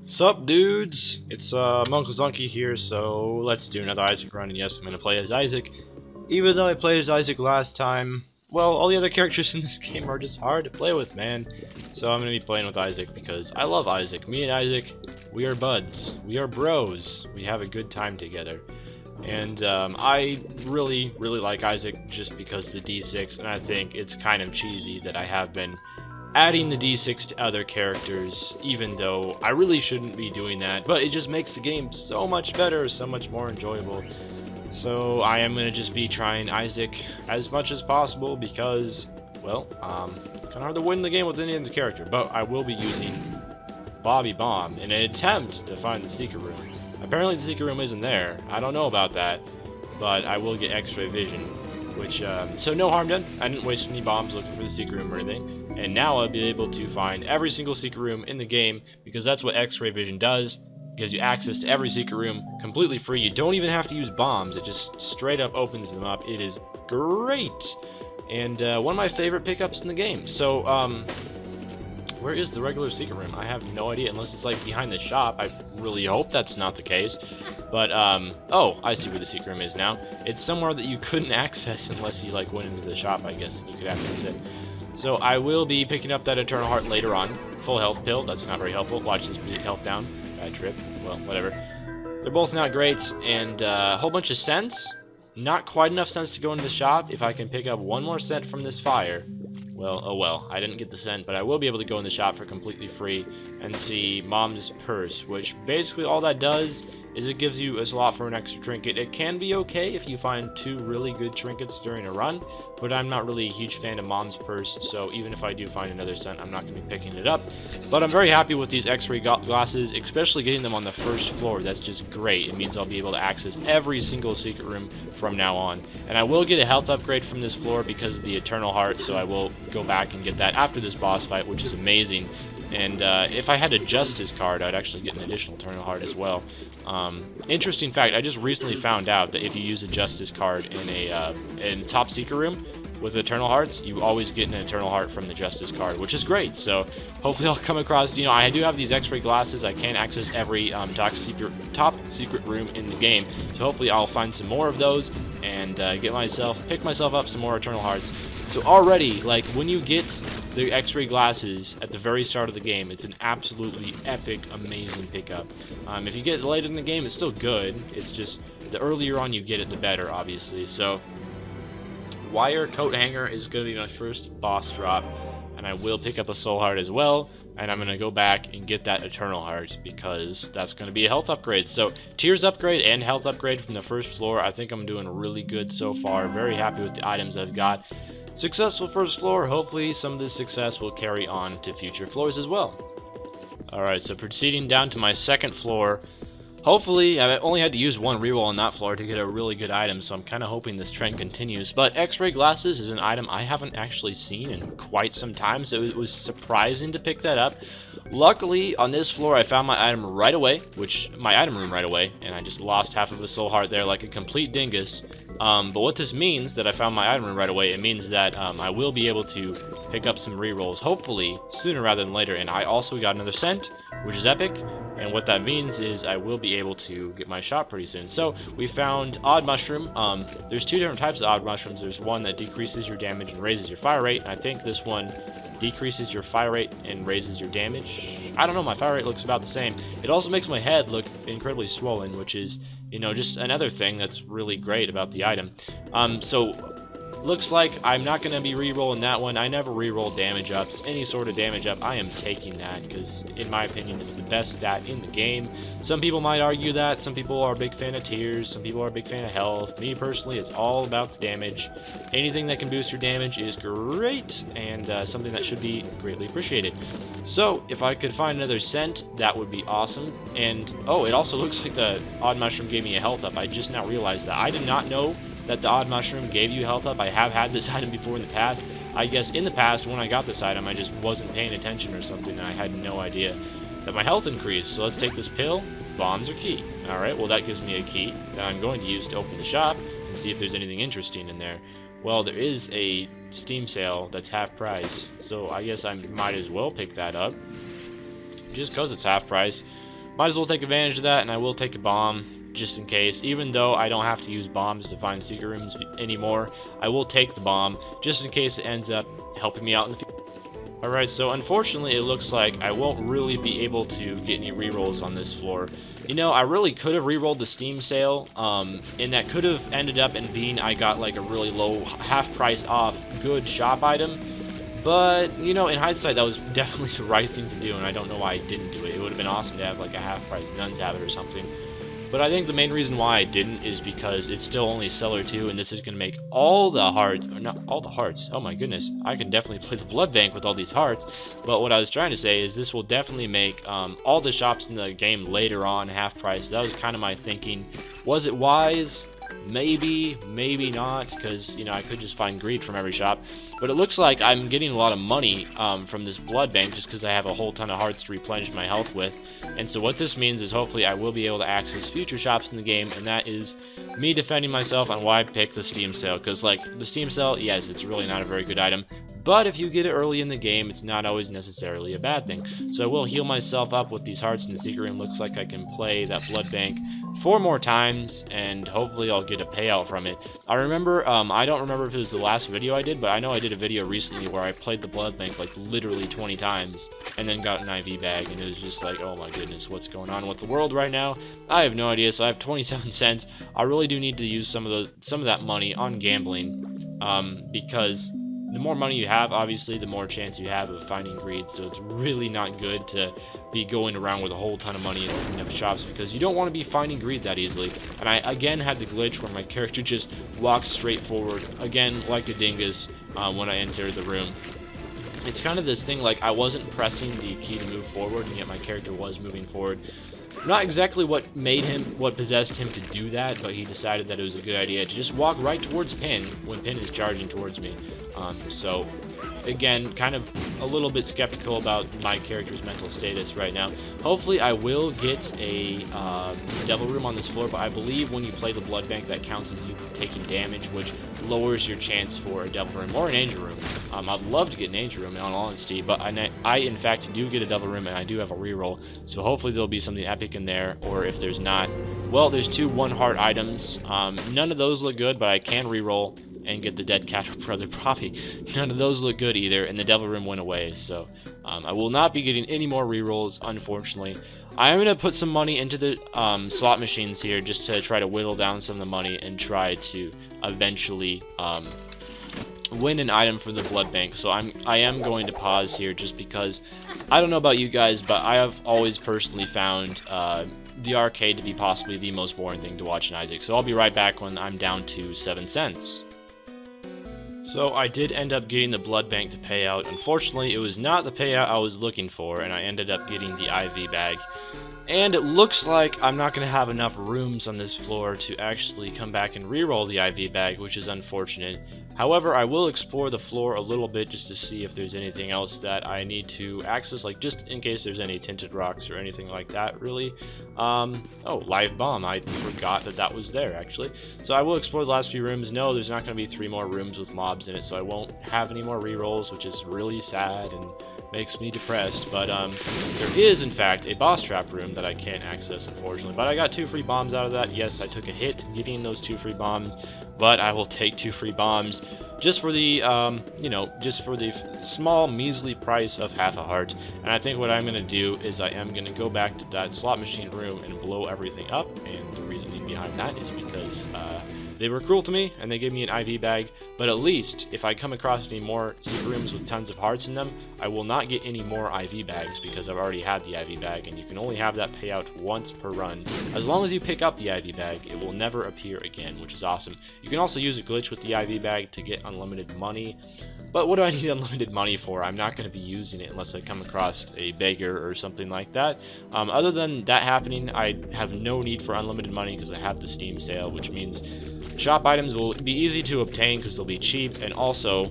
Sup dudes, it's Uncle Zunky here, so let's do another Isaac run, and yes, I'm gonna play as Isaac. Even though I played as Isaac last time, well, all the other characters in this game are just hard to play with, man. So I'm gonna be playing with Isaac because I love Isaac. Me and Isaac, we are buds. We are bros. We have a good time together. And I really like Isaac just because the D6, and I think it's kind of cheesy that I have been adding the D6 to other characters, even though I really shouldn't be doing that, but it just makes the game so much better, so much more enjoyable. So I am going to just be trying Isaac as much as possible because, well, kind of hard to win the game with any other character, but I will be using Bobby Bomb in an attempt to find the secret room. Apparently the secret room isn't there. I don't know about that, but I will get X-ray vision, which, so no harm done. I didn't waste any bombs looking for the secret room or anything. And now I'll be able to find every single secret room in the game, because that's what X-ray vision does. It gives you access to every secret room completely free. You don't even have to use bombs. It just straight up opens them up. It is great. And one of my favorite pickups in the game. So, where is the regular secret room? I have no idea, unless it's like behind the shop. I really hope that's not the case. But, oh, I see where the secret room is now. It's somewhere that you couldn't access unless you like went into the shop, I guess, and you could access it. So I will be picking up that Eternal Heart later on. Full health pill, that's not very helpful. Watch this put health down. Bad trip. Well, whatever. They're both not great, and a whole bunch of scents. Not quite enough scents to go into the shop. If I can pick up one more scent from this fire, well, oh well. I didn't get the scent, but I will be able to go in the shop for completely free and see Mom's Purse, which basically all that does is it gives you a slot for an extra trinket. It can be okay if you find 2 really good trinkets during a run, but I'm not really a huge fan of Mom's Purse, so even if I do find another scent, I'm not going to be picking it up. But I'm very happy with these X-ray glasses, especially getting them on the first floor. That's just great. It means I'll be able to access every single secret room from now on. And I will get a health upgrade from this floor because of the Eternal Heart, so I will go back and get that after this boss fight, which is amazing. And if I had a Justice card, I'd actually get an additional Eternal Heart as well. Interesting fact, I just recently found out that if you use a Justice card in a top secret room with Eternal Hearts, you always get an Eternal Heart from the Justice card, which is great. So hopefully I'll come across, you know, I do have these X-ray glasses. I can't access every top secret room in the game. So hopefully I'll find some more of those and pick myself up some more Eternal Hearts. So already, like, when you get the X-ray glasses at the very start of the game, it's an absolutely epic, amazing pickup. If you get it late in the game, it's still good. It's just the earlier on you get it, the better, obviously. So, wire coat hanger is going to be my first boss drop, and I will pick up a soul heart as well. And I'm going to go back and get that Eternal Heart because that's going to be a health upgrade. So, tears upgrade and health upgrade from the first floor. I think I'm doing really good so far. Very happy with the items I've got. Successful first floor. Hopefully some of this success will carry on to future floors as well. Alright, so proceeding down to my second floor. Hopefully, I only had to use one reroll on that floor to get a really good item, so I'm kind of hoping this trend continues. But X-ray glasses is an item I haven't actually seen in quite some time, so it was surprising to pick that up. Luckily, on this floor, I found my item right away, my item room right away, and I just lost half of a soul heart there like a complete dingus. But what this means, that I found my item room right away, it means that I will be able to pick up some rerolls, hopefully, sooner rather than later. And I also got another scent, which is epic. And what that means is I will be able to get my shop pretty soon. So, we found Odd Mushroom. There's 2 different types of Odd Mushrooms. There's one that decreases your damage and raises your fire rate. And I think this one decreases your fire rate and raises your damage. I don't know, my fire rate looks about the same. It also makes my head look incredibly swollen, which is, you know, just another thing that's really great about the item. So, looks like I'm not going to be re-rolling that one. I never re-roll damage ups. Any sort of damage up, I am taking that because, in my opinion, it's the best stat in the game. Some people might argue that. Some people are a big fan of tears. Some people are a big fan of health. Me, personally, it's all about the damage. Anything that can boost your damage is great and something that should be greatly appreciated. So, if I could find another scent, that would be awesome. And, oh, it also looks like the Odd Mushroom gave me a health up. I just now realized that. I did not know that the Odd Mushroom gave you health up. I have had this item before in the past. I guess in the past, when I got this item, I just wasn't paying attention or something, and I had no idea that my health increased. So let's take this pill. Bombs are key. Alright, well that gives me a key that I'm going to use to open the shop and see if there's anything interesting in there. Well, there is a Steam sale that's half price, so I guess I might as well pick that up. Just because it's half price. Might as well take advantage of that, and I will take a bomb just in case. Even though I don't have to use bombs to find secret rooms anymore, I will take the bomb just in case it ends up helping me out in the future. Alright, so unfortunately it looks like I won't really be able to get any rerolls on this floor. You know, I really could have rerolled the Steam sale, and that could have ended up in being I got like a really low half price off good shop item. But, you know, in hindsight, that was definitely the right thing to do, and I don't know why I didn't do it. It would have been awesome to have like a half price Nuns Habit or something. But I think the main reason why I didn't is because it's still only Seller 2, and this is going to make all the hearts, or not all the hearts, oh my goodness, I can definitely play the Blood Bank with all these hearts. But what I was trying to say is this will definitely make all the shops in the game later on half price. That was kind of my thinking. Was it wise? Maybe, maybe not, because, you know, I could just find greed from every shop. But it looks like I'm getting a lot of money from this blood bank just because I have a whole ton of hearts to replenish my health with. And so what this means is hopefully I will be able to access future shops in the game, and that is me defending myself on why I picked the Steam sale. Because, like, the Steam sale, yes, it's really not a very good item. But if you get it early in the game, it's not always necessarily a bad thing. So I will heal myself up with these hearts in the secret room. Looks like I can play that blood bank 4 more times, and hopefully I'll get a payout from it. I remember, I don't remember if it was the last video I did, but I know I did a video recently where I played the blood bank like literally 20 times, and then got an IV bag, and it was just like, oh my goodness, what's going on with the world right now? I have no idea. So I have 27 cents. I really do need to use some of that money on gambling, because the more money you have, obviously, the more chance you have of finding greed. So it's really not good to be going around with a whole ton of money and opening up shops, because you don't want to be finding greed that easily. And I again had the glitch where my character just walks straight forward, again like a dingus, when I entered the room. It's kind of this thing, like I wasn't pressing the key to move forward, and yet my character was moving forward. Not exactly what possessed him to do that, but he decided that it was a good idea to just walk right towards Pin when Pin is charging towards me. So, again, kind of a little bit skeptical about my character's mental status right now. Hopefully I will get a Devil Room on this floor, but I believe when you play the Blood Bank, that counts as you taking damage, which lowers your chance for a Devil Room or an Angel Room. I'd love to get an Angel Room, in all honesty, but I in fact do get a Devil Room, and I do have a reroll, so hopefully there'll be something epic in there, or if there's not, well, there's 2 1-heart items. None of those look good, but I can reroll and get the Dead Cat Brother Poppy. None of those look good either, and the Devil Room went away, so I will not be getting any more rerolls, unfortunately. I am going to put some money into the slot machines here just to try to whittle down some of the money and try to eventually win an item from the blood bank. So I am going to pause here just because I don't know about you guys, but I have always personally found the arcade to be possibly the most boring thing to watch in Isaac. So I'll be right back when I'm down to 7 cents. So I did end up getting the blood bank to pay out. Unfortunately, it was not the payout I was looking for, and I ended up getting the IV bag. And it looks like I'm not going to have enough rooms on this floor to actually come back and reroll the IV bag, which is unfortunate. However, I will explore the floor a little bit just to see if there's anything else that I need to access, like just in case there's any tinted rocks or anything like that, really. Oh, live bomb. I forgot that that was there, actually. So I will explore the last few rooms. No, there's not going to be 3 more rooms with mobs in it, so I won't have any more rerolls, which is really sad and makes me depressed. But there is, in fact, a boss trap room that I can't access, unfortunately. But I got 2 free bombs out of that. Yes, I took a hit getting those 2 free bombs, but I will take 2 free bombs just for the, you know, just for the small, measly price of half a heart. And I think what I'm going to do is I am going to go back to that slot machine room and blow everything up. And the reasoning behind that is because they were cruel to me, and they gave me an IV bag. But at least, if I come across any more secret rooms with tons of hearts in them, I will not get any more IV bags, because I've already had the IV bag, and you can only have that payout once per run. As long as you pick up the IV bag, it will never appear again, which is awesome. You can also use a glitch with the IV bag to get unlimited money. But what do I need unlimited money for? I'm not going to be using it unless I come across a beggar or something like that. Other than that happening, I have no need for unlimited money because I have the Steam sale, which means shop items will be easy to obtain because they'll be cheap, and also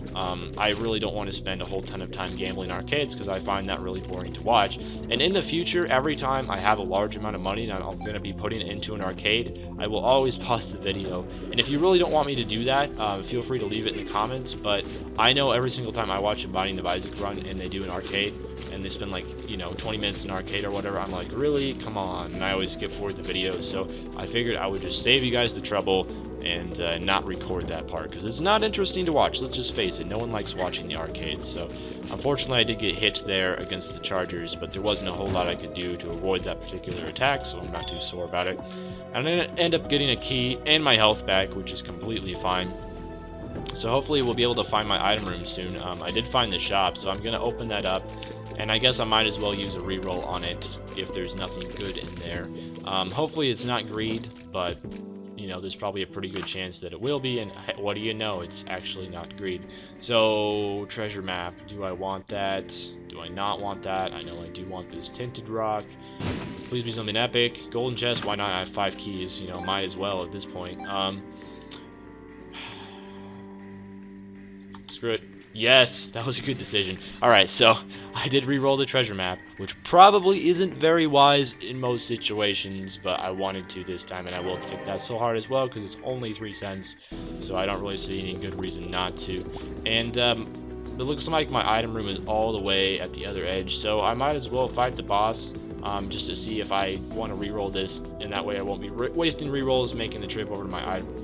I really don't want to spend a whole ton of time gambling arcades because I find that really boring to watch. And in the future, every time I have a large amount of money that I'm going to be putting it into an arcade, I will always pause the video. And if you really don't want me to do that, feel free to leave it in the comments, but I know every single time I watch a Binding of Isaac run and they do an arcade, and they spend like, 20 minutes in arcade or whatever, I'm like, really? Come on. And I always skip forward the videos, so I figured I would just save you guys the trouble and not record that part, because it's not interesting to watch. Let's just face it, no one likes watching the arcade. So unfortunately I did get hit there against the Chargers, but there wasn't a whole lot I could do to avoid that particular attack, so I'm not too sore about it. And I end up getting a key and my health back, which is completely fine. So hopefully we'll be able to find my item room soon. I did find the shop, so I'm going to open that up, and I guess I might as well use a reroll on it if there's nothing good in there. Hopefully it's not greed, but there's probably a pretty good chance that it will be, and what do you know, it's actually not greed. So, treasure map, do I want that? Do I not want that? I know I do want this tinted rock. Please be something epic. Golden chest, why not? I have 5 keys, might as well at this point. Screw it. Yes, that was a good decision. Alright, so I did re-roll the treasure map, which probably isn't very wise in most situations, but I wanted to this time, and I will take that so hard as well, because it's only 3 cents, so I don't really see any good reason not to. And it looks like my item room is all the way at the other edge, so I might as well fight the boss, just to see if I want to re-roll this, and that way I won't be wasting re-rolls making the trip over to my item.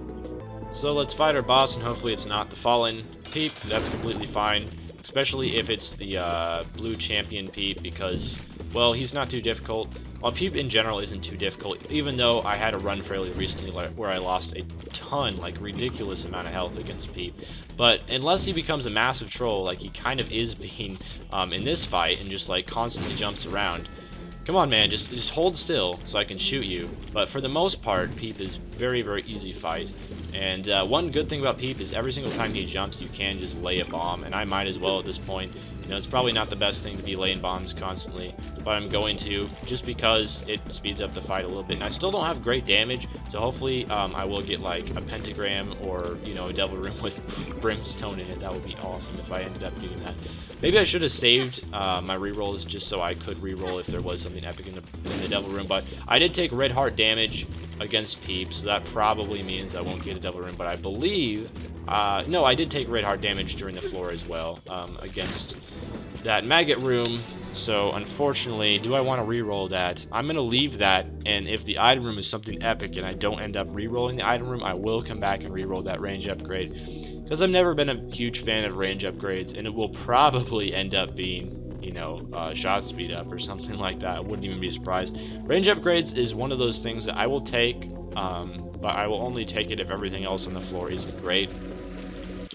So let's fight our boss, and hopefully it's not the Fallen Peep. That's completely fine, especially if it's the blue champion Peep, because, well, he's not too difficult. Well, Peep in general isn't too difficult, even though I had a run fairly recently where I lost a ton, like ridiculous amount of health against Peep. But unless he becomes a massive troll, like he kind of is being in this fight, and just like constantly jumps around, come on, man, just hold still so I can shoot you. But for the most part, Peep is very, very easy fight. And one good thing about Peep is every single time he jumps, you can just lay a bomb, and I might as well at this point. It's probably not the best thing to be laying bombs constantly, but I'm going to, just because it speeds up the fight a little bit. And I still don't have great damage, so hopefully I will get like a pentagram or, a devil room with brimstone in it. That would be awesome if I ended up getting that. Maybe I should have saved my rerolls just so I could reroll if there was something epic in the devil room, but I did take red heart damage against Peep, so that probably means I won't get a devil room, but I believe, no, I did take red heart damage during the floor as well, against that maggot room, so unfortunately, do I want to reroll that? I'm going to leave that, and if the item room is something epic and I don't end up rerolling the item room, I will come back and reroll that range upgrade, because I've never been a huge fan of range upgrades, and it will probably end up being, shot speed up or something like that. I wouldn't even be surprised. Range upgrades is one of those things that I will take, but I will only take it if everything else on the floor isn't great.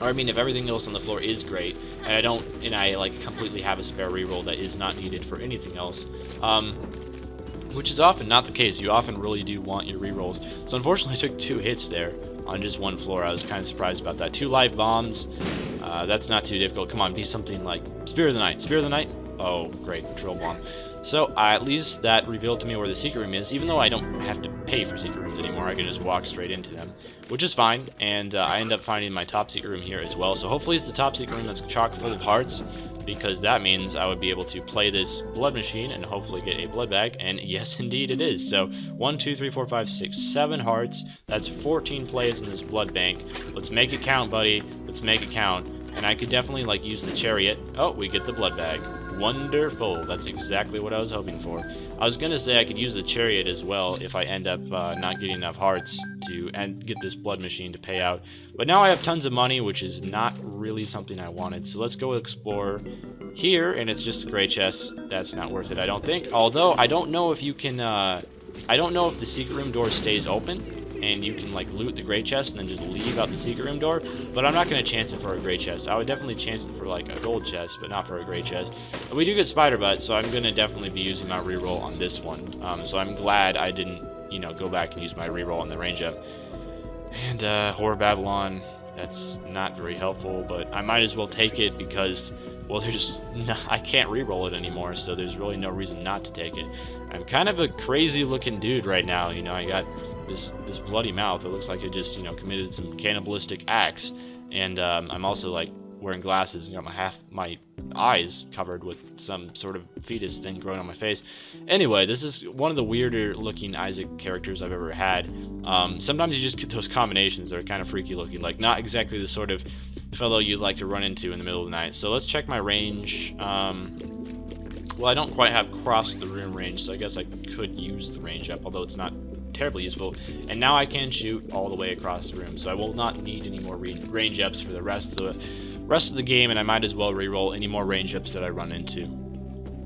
Or I mean, if everything else on the floor is great, and I like completely have a spare reroll that is not needed for anything else, which is often not the case. You often really do want your rerolls. So unfortunately, I took 2 hits there on just one floor. I was kind of surprised about that. 2 live bombs. That's not too difficult. Come on, be something like Spear of the Night. Spear of the Night. Oh, great, drill bomb. So at least that revealed to me where the secret room is, even though I don't have to pay for secret rooms anymore. I can just walk straight into them, which is fine. And I end up finding my top secret room here as well. So hopefully it's the top secret room that's chock full of hearts, because that means I would be able to play this blood machine and hopefully get a blood bag. And yes, indeed it is. So 1, 2, 3, 4, 5, 6, 7 hearts. That's 14 plays in this blood bank. Let's make it count, buddy. Let's make it count. And I could definitely like use the chariot. Oh, we get the blood bag. Wonderful. That's exactly what I was hoping for. I was gonna say I could use the chariot as well if I end up not getting enough hearts to get this blood machine to pay out. But now I have tons of money, which is not really something I wanted. So let's go explore here, and it's just a gray chest. That's not worth it, I don't think. Although I don't know if you can. I don't know if the secret room door stays open, and you can like loot the gray chest and then just leave out the secret room door, but I'm not going to chance it for a gray chest. I would definitely chance it for like a gold chest, but not for a gray chest. But we do get spider butt, so I'm going to definitely be using my reroll on this one. So I'm glad I didn't, go back and use my reroll on the range up. And Horror Babylon, that's not very helpful, but I might as well take it because, well, I can't reroll it anymore, so there's really no reason not to take it. I'm kind of a crazy looking dude right now, I got this bloody mouth. It looks like I just, committed some cannibalistic acts, and I'm also like wearing glasses, got my eyes covered with some sort of fetus thing growing on my face. Anyway, this is one of the weirder looking Isaac characters I've ever had. Sometimes you just get those combinations that are kind of freaky looking, like not exactly the sort of fellow you'd like to run into in the middle of the night. So let's check my range. Well, I don't quite have cross the room range, so I guess I could use the range up, although it's not terribly useful. And now I can shoot all the way across the room, so I will not need any more range ups for the rest of the game, and I might as well reroll any more range ups that I run into.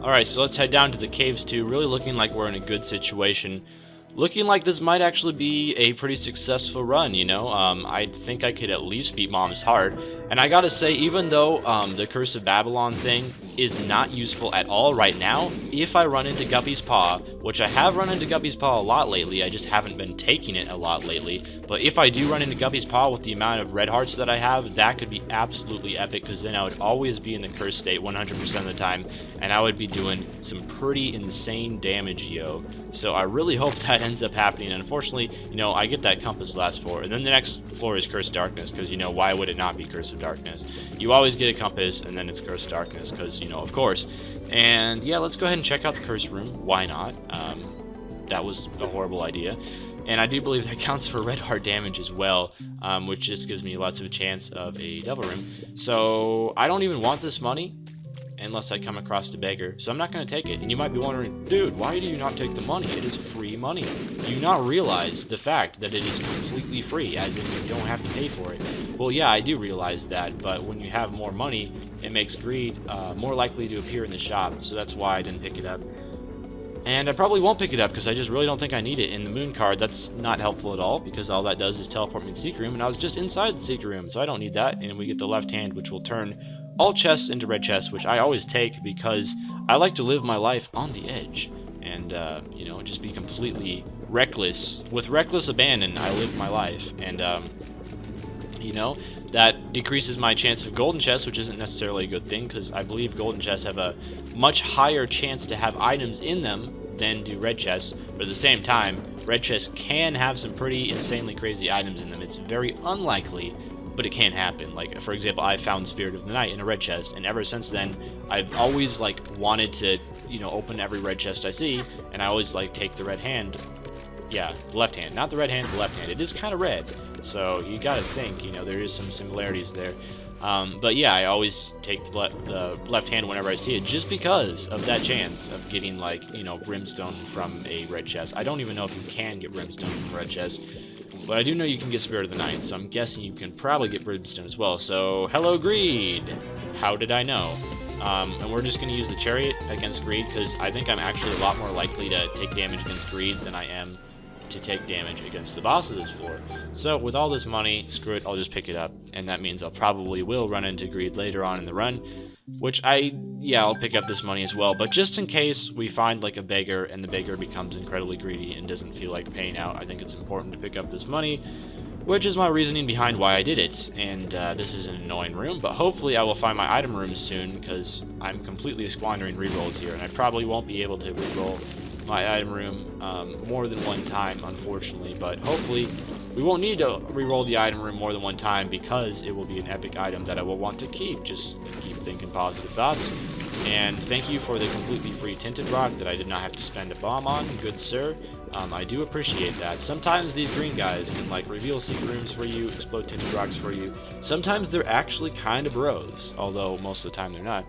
Alright, so let's head down to the caves too, really looking like we're in a good situation. Looking like this might actually be a pretty successful run, you know? I think I could at least beat Mom's heart. And I gotta say, even though the Curse of Babylon thing is not useful at all right now, if I run into Guppy's Paw, which I have run into Guppy's Paw a lot lately, I just haven't been taking it a lot lately, but if I do run into Guppy's Paw with the amount of red hearts that I have, that could be absolutely epic, because then I would always be in the curse state 100% of the time, and I would be doing some pretty insane damage, yo. So I really hope that ends up happening. Unfortunately, you know, I get that compass last floor, and then the next floor is Curse of Darkness, because, you know, why would it not be Curse of Darkness? You always get a compass, and then it's Curse of Darkness, because, you know, of course. And yeah, let's go ahead and check out the curse room. Why not? That was a horrible idea. And I do believe that counts for red heart damage as well, which just gives me lots of a chance of a devil room. So I don't even want this money unless I come across a beggar, so I'm not going to take it. And you might be wondering, dude, why do you not take the money? It is free money. Do you not realize the fact that it is completely free, as in you don't have to pay for it? Well, yeah, I do realize that, but when you have more money, it makes greed more likely to appear in the shop, so that's why I didn't pick it up. And I probably won't pick it up, because I just really don't think I need it. In the moon card, that's not helpful at all, because all that does is teleport me to the secret room, and I was just inside the secret room, so I don't need that. And we get the left hand, which will turn all chests into red chests, which I always take, because I like to live my life on the edge. And, you know, just be completely reckless. With reckless abandon, I live my life. And, you know, that decreases my chance of golden chests, which isn't necessarily a good thing, because I believe golden chests have a much higher chance to have items in them than do red chests. But at the same time, red chests can have some pretty insanely crazy items in them. It's very unlikely, but it can happen. Like, for example, I found Spirit of the Night in a red chest, and ever since then, I've always, like, wanted to, you know, open every red chest I see, and I always, like, take the red hand. Yeah, the left hand. Not the red hand, the left hand. It is kind of red, so you gotta think, you know, there is some similarities there. But yeah, I always take the left hand whenever I see it, just because of that chance of getting, like, you know, brimstone from a red chest. I don't even know if you can get brimstone from a red chest, but I do know you can get Spirit of the Night, so I'm guessing you can probably get brimstone as well. So, hello, greed! How did I know? And we're just going to use the chariot against greed, because I think I'm actually a lot more likely to take damage against greed than I am to take damage against the boss of this floor. So with all this money, screw it, I'll just pick it up, and that means I'll probably will run into greed later on in the run, which I'll pick up this money as well. But just in case we find like a beggar and the beggar becomes incredibly greedy and doesn't feel like paying out, I think it's important to pick up this money, which is my reasoning behind why I did it. And this is an annoying room, but hopefully I will find my item room soon, because I'm completely squandering rerolls here, and I probably won't be able to reroll my item room more than one time, unfortunately, but hopefully we won't need to reroll the item room more than one time, because it will be an epic item that I will want to keep. Just keep thinking positive thoughts. And thank you for the completely free tinted rock that I did not have to spend a bomb on, good sir. I do appreciate that. Sometimes these green guys can like reveal secret rooms for you, explode tinted rocks for you. Sometimes they're actually kind of bros, although most of the time they're not.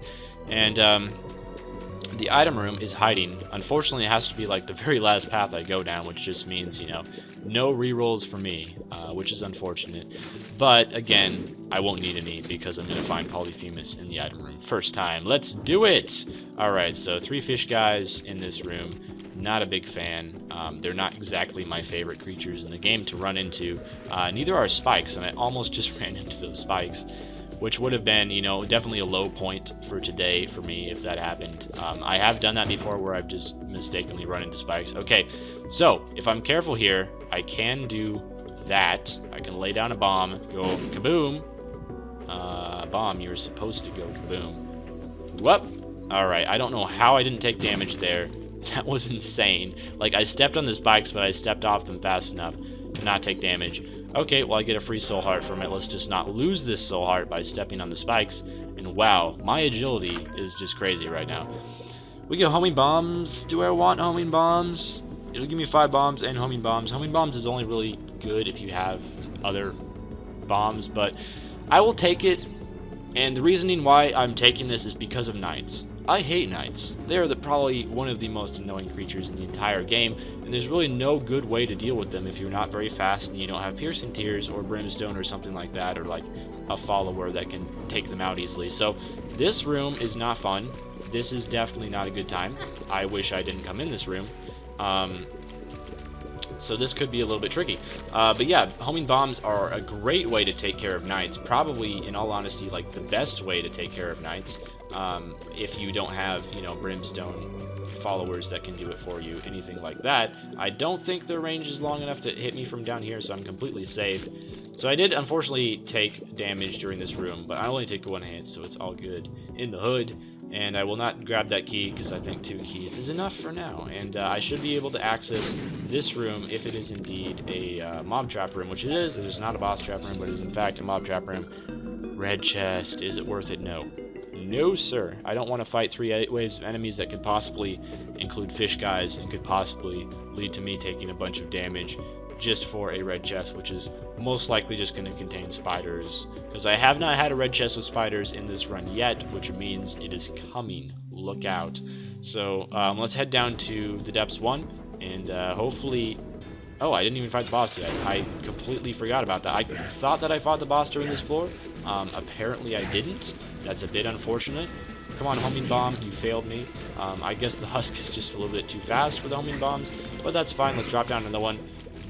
And the item room is hiding. Unfortunately, it has to be like the very last path I go down, which just means, you know, no rerolls for me, which is unfortunate. But again, I won't need any, because I'm going to find Polyphemus in the item room first time. Let's do it! Alright, so 3 fish guys in this room. Not a big fan. They're not exactly my favorite creatures in the game to run into. Neither are spikes, and I almost just ran into those spikes, which would have been, you know, definitely a low point for today for me if that happened. I have done that before, where I've just mistakenly run into spikes. Okay, so if I'm careful here, I can do that. I can lay down a bomb, go kaboom. Bomb, you're supposed to go kaboom. Whoop! Alright, I don't know how I didn't take damage there. That was insane. Like, I stepped on the spikes, but I stepped off them fast enough to not take damage. Okay, well, I get a free soul heart from it. Let's just not lose this soul heart by stepping on the spikes. And wow, my agility is just crazy right now. We get homing bombs. Do I want homing bombs? It'll give me 5 bombs and homing bombs. Homing bombs is only really good if you have other bombs, but I will take it. And the reasoning why I'm taking this is because of knights. I hate knights. They are probably one of the most annoying creatures in the entire game, and there's really no good way to deal with them if you're not very fast and you don't have piercing tears or brimstone or something like that, or like a follower that can take them out easily. So this room is not fun. This is definitely not a good time. I wish I didn't come in this room. So this could be a little bit tricky. But yeah, homing bombs are a great way to take care of knights. Probably, in all honesty, like the best way to take care of knights. If you don't have, you know, brimstone followers that can do it for you, anything like that. I don't think their range is long enough to hit me from down here, so I'm completely safe. So I did, unfortunately, take damage during this room, but I only take 1 hit, so it's all good in the hood. And I will not grab that key because I think 2 keys is enough for now. And I should be able to access this room if it is indeed a mob trap room, which it is. It is not a boss trap room, but it is in fact a mob trap room. Red chest. Is it worth it? No. No, sir. I don't want to fight 3 waves of enemies that could possibly include fish guys and could possibly lead to me taking a bunch of damage just for a red chest, which is most likely just going to contain spiders, because I have not had a red chest with spiders in this run yet, which means it is coming. Look out. So let's head down to the depths 1, and hopefully... Oh, I didn't even fight the boss yet. I completely forgot about that. I thought that I fought the boss during this floor. Apparently I didn't. That's a bit unfortunate. Come on, homing bomb, you failed me. I guess the husk is just a little bit too fast for the homing bombs, but that's fine. Let's drop down another one.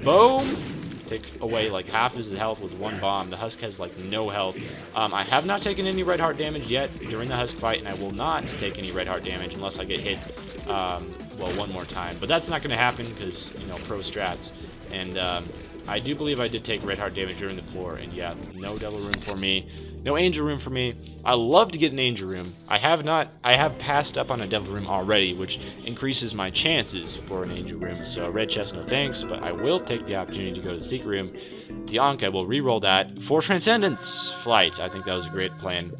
Boom! Take away like half his health with 1 bomb. The husk has like no health. I have not taken any red heart damage yet during the husk fight, and I will not take any red heart damage unless I get hit, well, 1 more time. But that's not going to happen because, you know, pro strats. And I do believe I did take red heart damage during the floor, and yeah, no devil room for me. No angel room for me. I love to get an angel room. I have passed up on a devil room already, which increases my chances for an angel room. So red chest, no thanks, but I will take the opportunity to go to the secret room. The Ankh, I will re-roll that for Transcendence Flight. I think that was a great plan.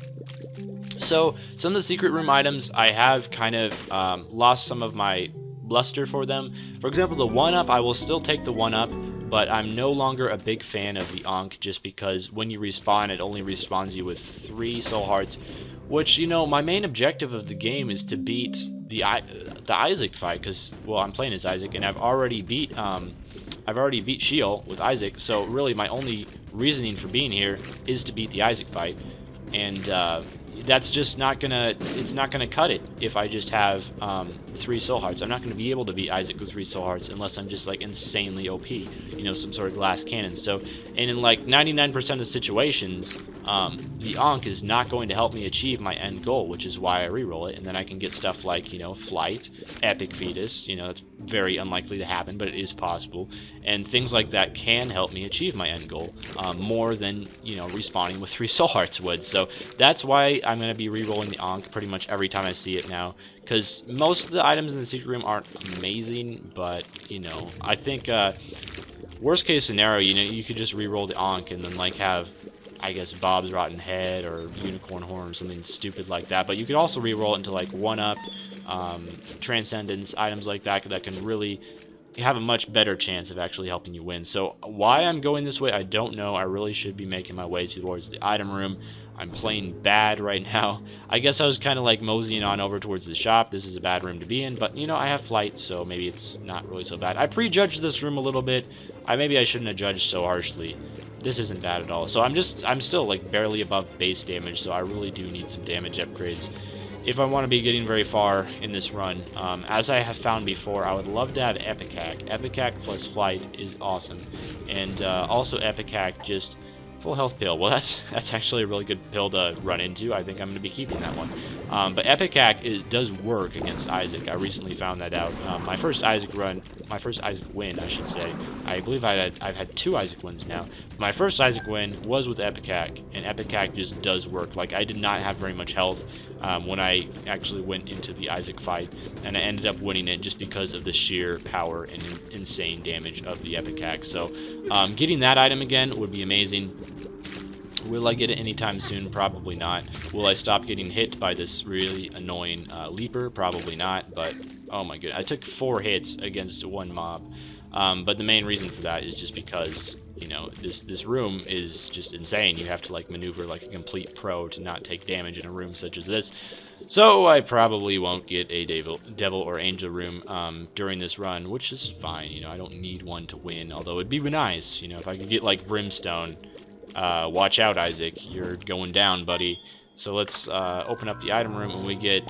So some of the secret room items, I have kind of lost some of my luster for them. For example, the 1-up, I will still take the 1-up, but I'm no longer a big fan of the Ankh just because when you respawn, it only respawns you with 3 soul hearts, which, you know, my main objective of the game is to beat the Isaac fight, because, well, I'm playing as Isaac, and I've already beat Sheol with Isaac, so really my only reasoning for being here is to beat the Isaac fight, and that's just not gonna, it's not gonna cut it if I just have 3 soul hearts. I'm not gonna be able to beat Isaac with 3 soul hearts unless I'm just like insanely OP, you know, some sort of glass cannon. So, and in like 99% of the situations, the Ankh is not going to help me achieve my end goal, which is why I reroll it, and then I can get stuff like, you know, Flight, Epic Fetus, you know, it's very unlikely to happen, but it is possible, and things like that can help me achieve my end goal, more than, you know, respawning with 3 soul hearts would. So that's why I'm going to be re-rolling the Ankh pretty much every time I see it now, because most of the items in the secret room aren't amazing, but, you know, I think, worst case scenario, you know, you could just re-roll the Ankh and then, like, have, I guess, Bob's Rotten Head or Unicorn Horn or something stupid like that, but you could also re-roll it into, like, 1-up, Transcendence, items like that, that can really have a much better chance of actually helping you win. So why I'm going this way, I don't know. I really should be making my way towards the item room. I'm playing bad right now. I guess I was kind of like moseying on over towards the shop. This is a bad room to be in, but, you know, I have Flight, so maybe it's not really so bad. I prejudged this room a little bit. Maybe I shouldn't have judged so harshly. This isn't bad at all. So I'm still like barely above base damage, so I really do need some damage upgrades if I want to be getting very far in this run. As I have found before, I would love to have Epic Hack. Epic Hack plus Flight is awesome. And also Epic Hack, just full health pill. Well, that's actually a really good pill to run into. I think I'm going to be keeping that one. But Epic Hack does work against Isaac. I recently found that out. My first Isaac win, I should say. I believe I've had 2 Isaac wins now. My first Isaac win was with Epic Hack, and Epic Hack just does work. Like, I did not have very much health when I actually went into the Isaac fight, and I ended up winning it just because of the sheer power and insane damage of the Epic Hack. So getting that item again would be amazing. Will I get it anytime soon? Probably not. Will I stop getting hit by this really annoying leaper? Probably not, but oh my goodness. I took 4 hits against one mob. But the main reason for that is just because, you know, this room is just insane. You have to like maneuver like a complete pro to not take damage in a room such as this. So I probably won't get a devil or angel room during this run, which is fine. You know, I don't need one to win, although it'd be nice, you know, if I could get like brimstone. Watch out, Isaac, you're going down, buddy. So let's open up the item room and we get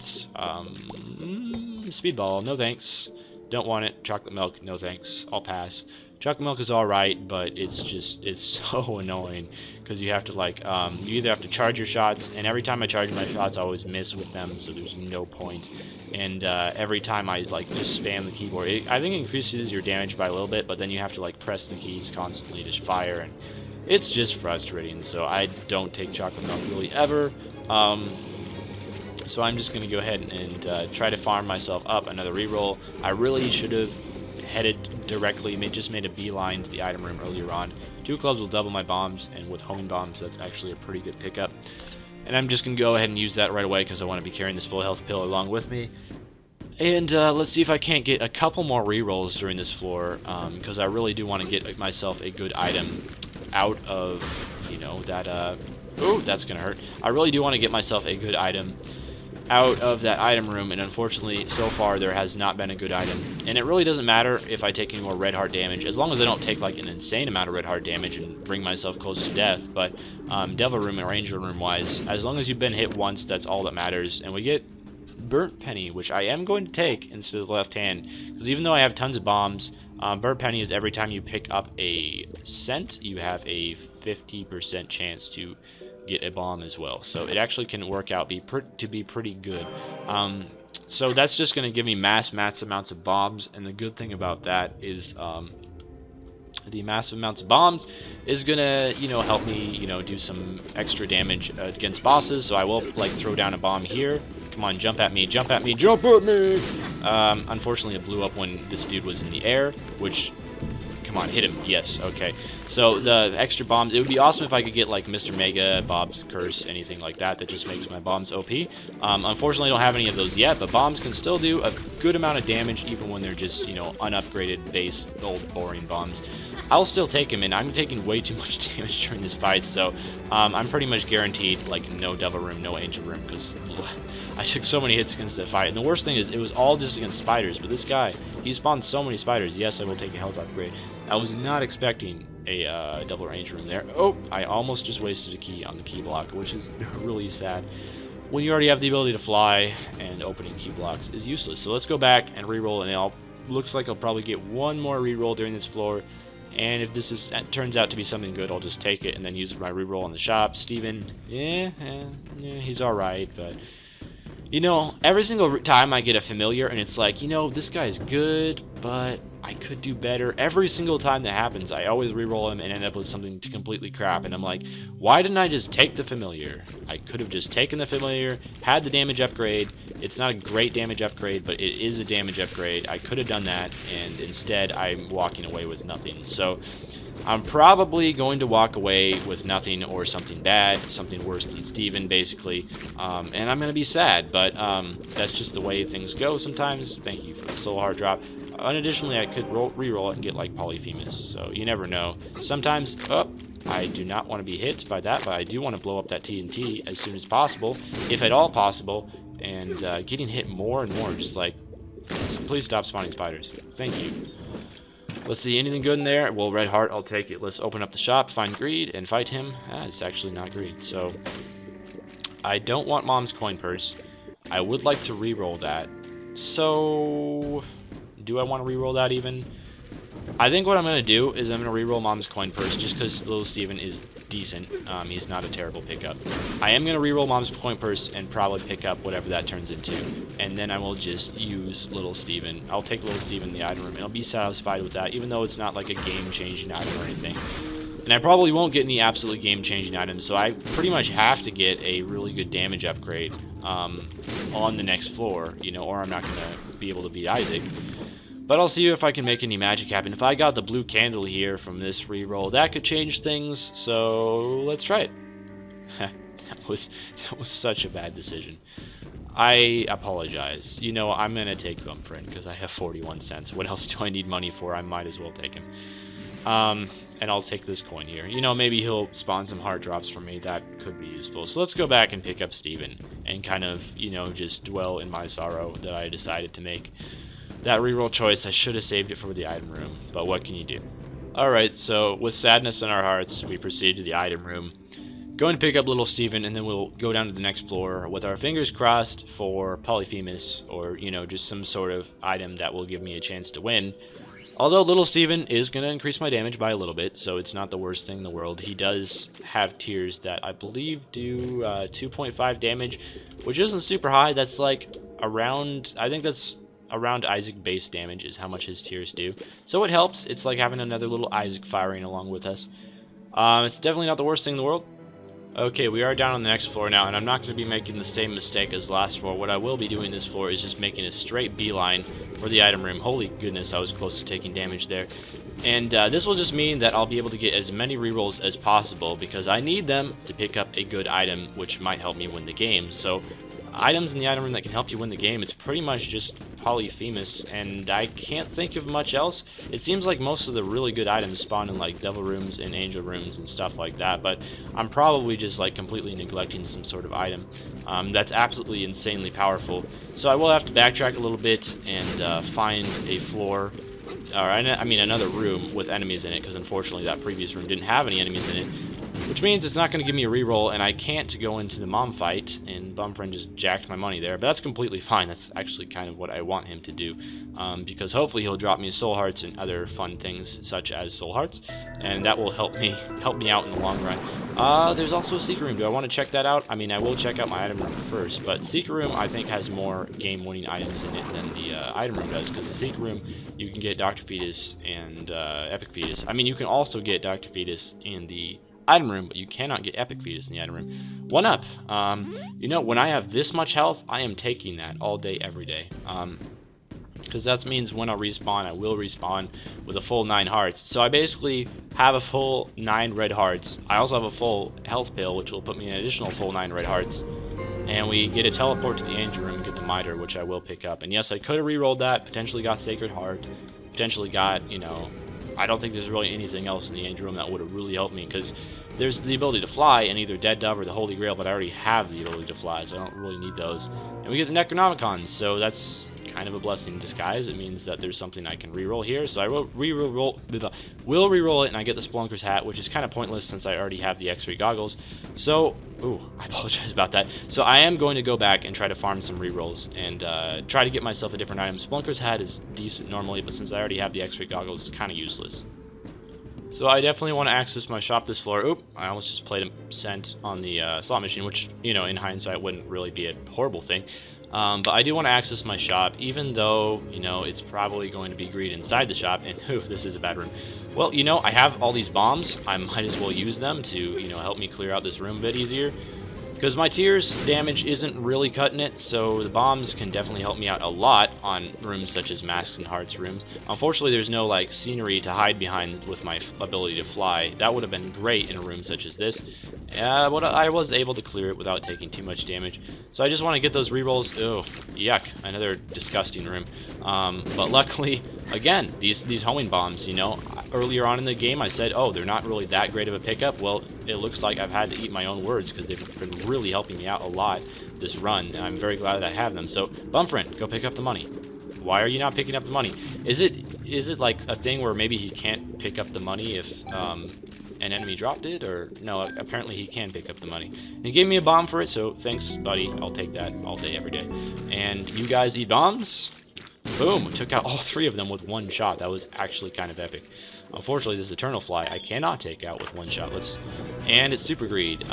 speedball. No thanks. Don't want it. Chocolate milk, no thanks. I'll pass. Chocolate milk is alright, but it's so annoying because you have to like you either have to charge your shots, and every time I charge my shots I always miss with them, so there's no point. And every time I like just spam the keyboard, I think it increases your damage by a little bit, but then you have to like press the keys constantly to fire, and it's just frustrating. So I don't take chocolate milk really ever. So I'm just going to go ahead and try to farm myself up another reroll. I really should have headed directly, just made a beeline to the item room earlier on. 2 clubs will double my bombs, and with homing bombs, that's actually a pretty good pickup. And I'm just going to go ahead and use that right away because I want to be carrying this full health pill along with me. And let's see if I can't get a couple more rerolls during this floor, because I really do want to get myself a good item out of, you know, that, ooh, that's going to hurt. I really do want to get myself a good item out of that item room, and unfortunately so far there has not been a good item. And it really doesn't matter if I take any more red heart damage, as long as I don't take like an insane amount of red heart damage and bring myself close to death. But devil room or angel room wise, as long as you've been hit once, that's all that matters. And we get burnt penny, which I am going to take instead of the left hand, because even though I have tons of bombs, burnt penny is every time you pick up a scent you have a 50% chance to get a bomb as well, so it actually can work out to be pretty good. So that's just going to give me mass amounts of bombs, and the good thing about that is the massive amounts of bombs is gonna, you know, help me, you know, do some extra damage against bosses. So I will like throw down a bomb here. Come on, jump at me, jump at me, jump at me! Unfortunately it blew up when this dude was in the air, which, come on, hit him. Yes, okay. So the extra bombs, it would be awesome if I could get like Mr. Mega, Bob's Curse, anything like that just makes my bombs OP. Unfortunately I don't have any of those yet, but bombs can still do a good amount of damage even when they're just, you know, unupgraded base old boring bombs. I'll still take him, and I'm taking way too much damage during this fight, so I'm pretty much guaranteed like no devil room, no angel room, because I took so many hits against that fight. And the worst thing is it was all just against spiders, but this guy, he spawned so many spiders. Yes, I will take a health upgrade. I was not expecting a double range room there. Oh, I almost just wasted a key on the key block, which is really sad. When you already have the ability to fly, and opening key blocks is useless. So let's go back and reroll, and looks like I'll probably get one more reroll during this floor. And if this turns out to be something good, I'll just take it and then use my reroll in the shop. Steven, yeah, he's alright, but you know, every single time I get a familiar and it's like, you know, this guy's good, but I could do better. Every single time that happens, I always reroll him and end up with something completely crap. And I'm like, why didn't I just take the familiar? I could have just taken the familiar, had the damage upgrade. It's not a great damage upgrade, but it is a damage upgrade. I could have done that, and instead I'm walking away with nothing. So I'm probably going to walk away with nothing or something bad, something worse than Steven, basically. And I'm going to be sad, but that's just the way things go sometimes. Thank you for the soul heart drop. And additionally, I could reroll it and get like Polyphemus, so you never know. Sometimes, I do not want to be hit by that, but I do want to blow up that TNT as soon as possible, if at all possible. And getting hit more and more, just like, please stop spawning spiders. Thank you. Let's see, anything good in there? Well, red heart, I'll take it. Let's open up the shop, find greed, and fight him. It's actually not greed, so I don't want mom's coin purse. I would like to reroll that. So do I want to reroll that even? I think what I'm going to do is I'm going to reroll mom's coin purse just because little Steven is decent. He's not a terrible pickup. I am going to reroll mom's coin purse and probably pick up whatever that turns into. And then I will just use little Steven. I'll take little Steven in the item room and I'll be satisfied with that, even though it's not like a game-changing item or anything. And I probably won't get any absolutely game-changing items, so I pretty much have to get a really good damage upgrade on the next floor, you know, or I'm not going to be able to beat Isaac. But I'll see if I can make any magic happen. If I got the blue candle here from this reroll, that could change things, so let's try it. That was such a bad decision. I apologize. You know, I'm gonna take Bumfriend because I have 41 cents. What else do I need money for? I might as well take him. And I'll take this coin here. You know, maybe he'll spawn some heart drops for me. That could be useful. So let's go back and pick up Steven and kind of, you know, just dwell in my sorrow that I decided to make that reroll choice. I should have saved it for the item room, but what can you do? Alright, so with sadness in our hearts, we proceed to the item room. Going to pick up little Steven, and then we'll go down to the next floor with our fingers crossed for Polyphemus, or, you know, just some sort of item that will give me a chance to win. Although little Steven is going to increase my damage by a little bit, so it's not the worst thing in the world. He does have tiers that I believe do 2.5 damage, which isn't super high. That's like around, I think that's around Isaac base damage is how much his tiers do. So it helps. It's like having another little Isaac firing along with us. It's definitely not the worst thing in the world. Okay, we are down on the next floor now, and I'm not going to be making the same mistake as last floor. What I will be doing this floor is just making a straight beeline for the item room. Holy goodness, I was close to taking damage there. And this will just mean that I'll be able to get as many rerolls as possible, because I need them to pick up a good item, which might help me win the game. So, items in the item room that can help you win the game, it's pretty much just Polyphemus, and I can't think of much else. It seems like most of the really good items spawn in like devil rooms and angel rooms and stuff like that, but I'm probably just like completely neglecting some sort of item that's absolutely insanely powerful. So I will have to backtrack a little bit and find a floor, or I mean another room with enemies in it, because unfortunately that previous room didn't have any enemies in it. Which means it's not going to give me a reroll, and I can't go into the mom fight, and Bumfriend just jacked my money there. But that's completely fine. That's actually kind of what I want him to do, because hopefully he'll drop me soul hearts and other fun things such as soul hearts, and that will help me out in the long run. There's also a secret room. Do I want to check that out? I mean, I will check out my item room first, but secret room I think has more game-winning items in it than the item room does, because the secret room you can get Dr. Fetus and Epic Fetus. I mean, you can also get Dr. Fetus in the item room, but you cannot get Epic Fetus in the item room. One up. You know, when I have this much health, I am taking that all day, every day. Because that means when I respawn, I will respawn with a full 9 hearts. So I basically have a full 9 red hearts. I also have a full health pill, which will put me in an additional full 9 red hearts. And we get a teleport to the angel room and get the miter, which I will pick up. And yes, I could have rerolled that, potentially got Sacred Heart, potentially got, you know, I don't think there's really anything else in the angel room that would have really helped me, because there's the ability to fly and either Dead Dove or the Holy Grail, but I already have the ability to fly, so I don't really need those. And we get the Necronomicons, so that's kind of a blessing in disguise. It means that there's something I can reroll here, so I will reroll it, and I get the Spelunker's Hat, which is kind of pointless since I already have the X-ray goggles. So, ooh, I apologize about that. So I am going to go back and try to farm some rerolls and try to get myself a different item. Spelunker's Hat is decent normally, but since I already have the X-ray goggles, it's kind of useless. So I definitely want to access my shop this floor. Oop, I almost just played a cent on the slot machine, which, you know, in hindsight wouldn't really be a horrible thing. But I do want to access my shop, even though, you know, it's probably going to be greed inside the shop. And, ooh, this is a bad room. Well, you know, I have all these bombs. I might as well use them to, you know, help me clear out this room a bit easier. Because my tears damage isn't really cutting it, so the bombs can definitely help me out a lot on rooms such as Masks and Hearts rooms. Unfortunately, there's no, like, scenery to hide behind with my ability to fly. That would have been great in a room such as this. But I was able to clear it without taking too much damage. So I just want to get those rerolls. Oh, yuck. Another disgusting room. But luckily, again, these homing bombs, you know, earlier on in the game I said, oh, they're not really that great of a pickup. Well, it looks like I've had to eat my own words, because they've been really helping me out a lot this run, and I'm very glad that I have them. So, Bumfriend, go pick up the money. Why are you not picking up the money? Is it like a thing where maybe he can't pick up the money if an enemy dropped it? Or no, apparently he can pick up the money. And he gave me a bomb for it, so thanks, buddy. I'll take that all day, every day. And you guys eat bombs? Boom! Took out all 3 of them with 1 shot. That was actually kind of epic. Unfortunately, this Eternal Fly I cannot take out with 1 shot. And it's Super Greed.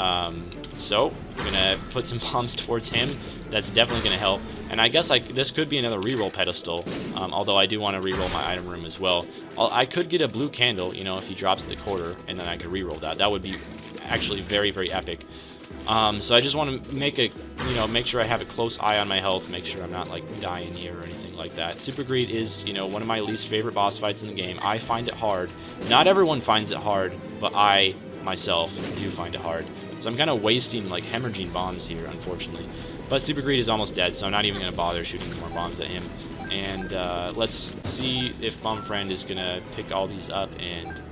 So we're gonna put some bombs towards him. That's definitely gonna help. And I guess this could be another reroll pedestal. Although I do want to reroll my item room as well. I could get a blue candle, you know, if he drops the quarter, and then I could reroll that. That would be actually very, very epic. So I just want to make sure I have a close eye on my health, make sure I'm not like dying here or anything like that. Super Greed is, you know, one of my least favorite boss fights in the game. I find it hard. Not everyone finds it hard, but I myself do find it hard. So So I'm kind of wasting, like, hemorrhaging bombs here, unfortunately. But Super Greed is almost dead, so I'm not even going to bother shooting more bombs at him. And let's see if Bomb Friend is going to pick all these up and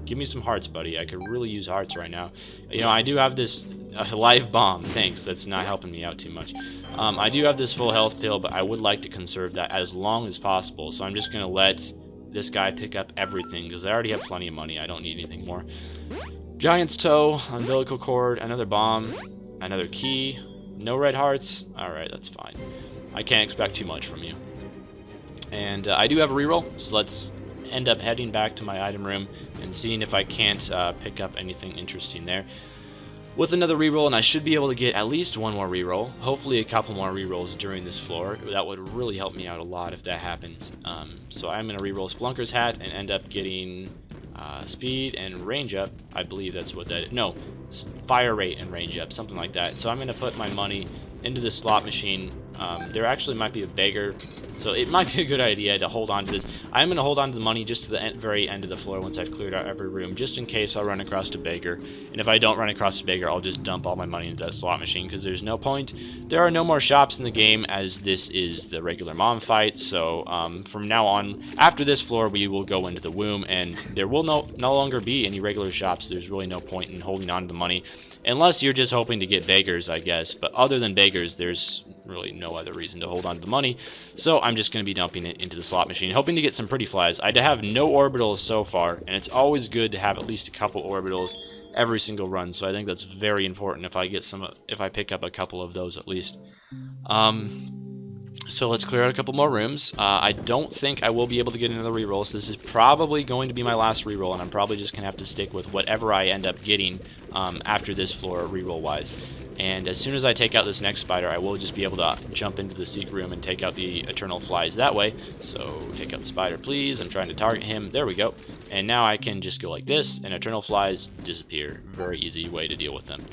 give me some hearts, buddy. I could really use hearts right now. You know, I do have this live bomb. Thanks, that's not helping me out too much. I do have this full health pill, but I would like to conserve that as long as possible. So I'm just going to let this guy pick up everything, because I already have plenty of money. I don't need anything more. Giant's Toe, umbilical cord, another bomb, another key, no red hearts. Alright, that's fine. I can't expect too much from you. And I do have a reroll, so let's end up heading back to my item room and seeing if I can't pick up anything interesting there. With another reroll, and I should be able to get at least one more reroll, hopefully a couple more rerolls during this floor. That would really help me out a lot if that happened. So I'm going to reroll Splunker's Hat and end up getting speed and range up. I believe that's what that is. No, fire rate and range up, something like that. So I'm going to put my money into the slot machine. There actually might be a beggar, so it might be a good idea to hold on to this. I'm going to hold on to the money just to the very end of the floor once I've cleared out every room, just in case I run across a beggar. And if I don't run across a beggar, I'll just dump all my money into that slot machine, because there's no point. There are no more shops in the game, as this is the regular mom fight. So from now on, after this floor, we will go into the womb, and there will no longer be any regular shops. There's really no point in holding on to the money, unless you're just hoping to get beggars, I guess. But other than beggars, there's really no other reason to hold on to the money. So I'm just going to be dumping it into the slot machine, hoping to get some pretty flies. I have no orbitals so far, and it's always good to have at least a couple orbitals every single run. So I think that's very important if I get some, if I pick up a couple of those at least. So let's clear out a couple more rooms. I don't think I will be able to get another reroll, so this is probably going to be my last reroll, and I'm probably just going to have to stick with whatever I end up getting after this floor reroll-wise. And as soon as I take out this next spider, I will just be able to jump into the seek room and take out the eternal flies that way. So take out the spider, please. I'm trying to target him. There we go. And now I can just go like this, and eternal flies disappear. Very easy way to deal with them.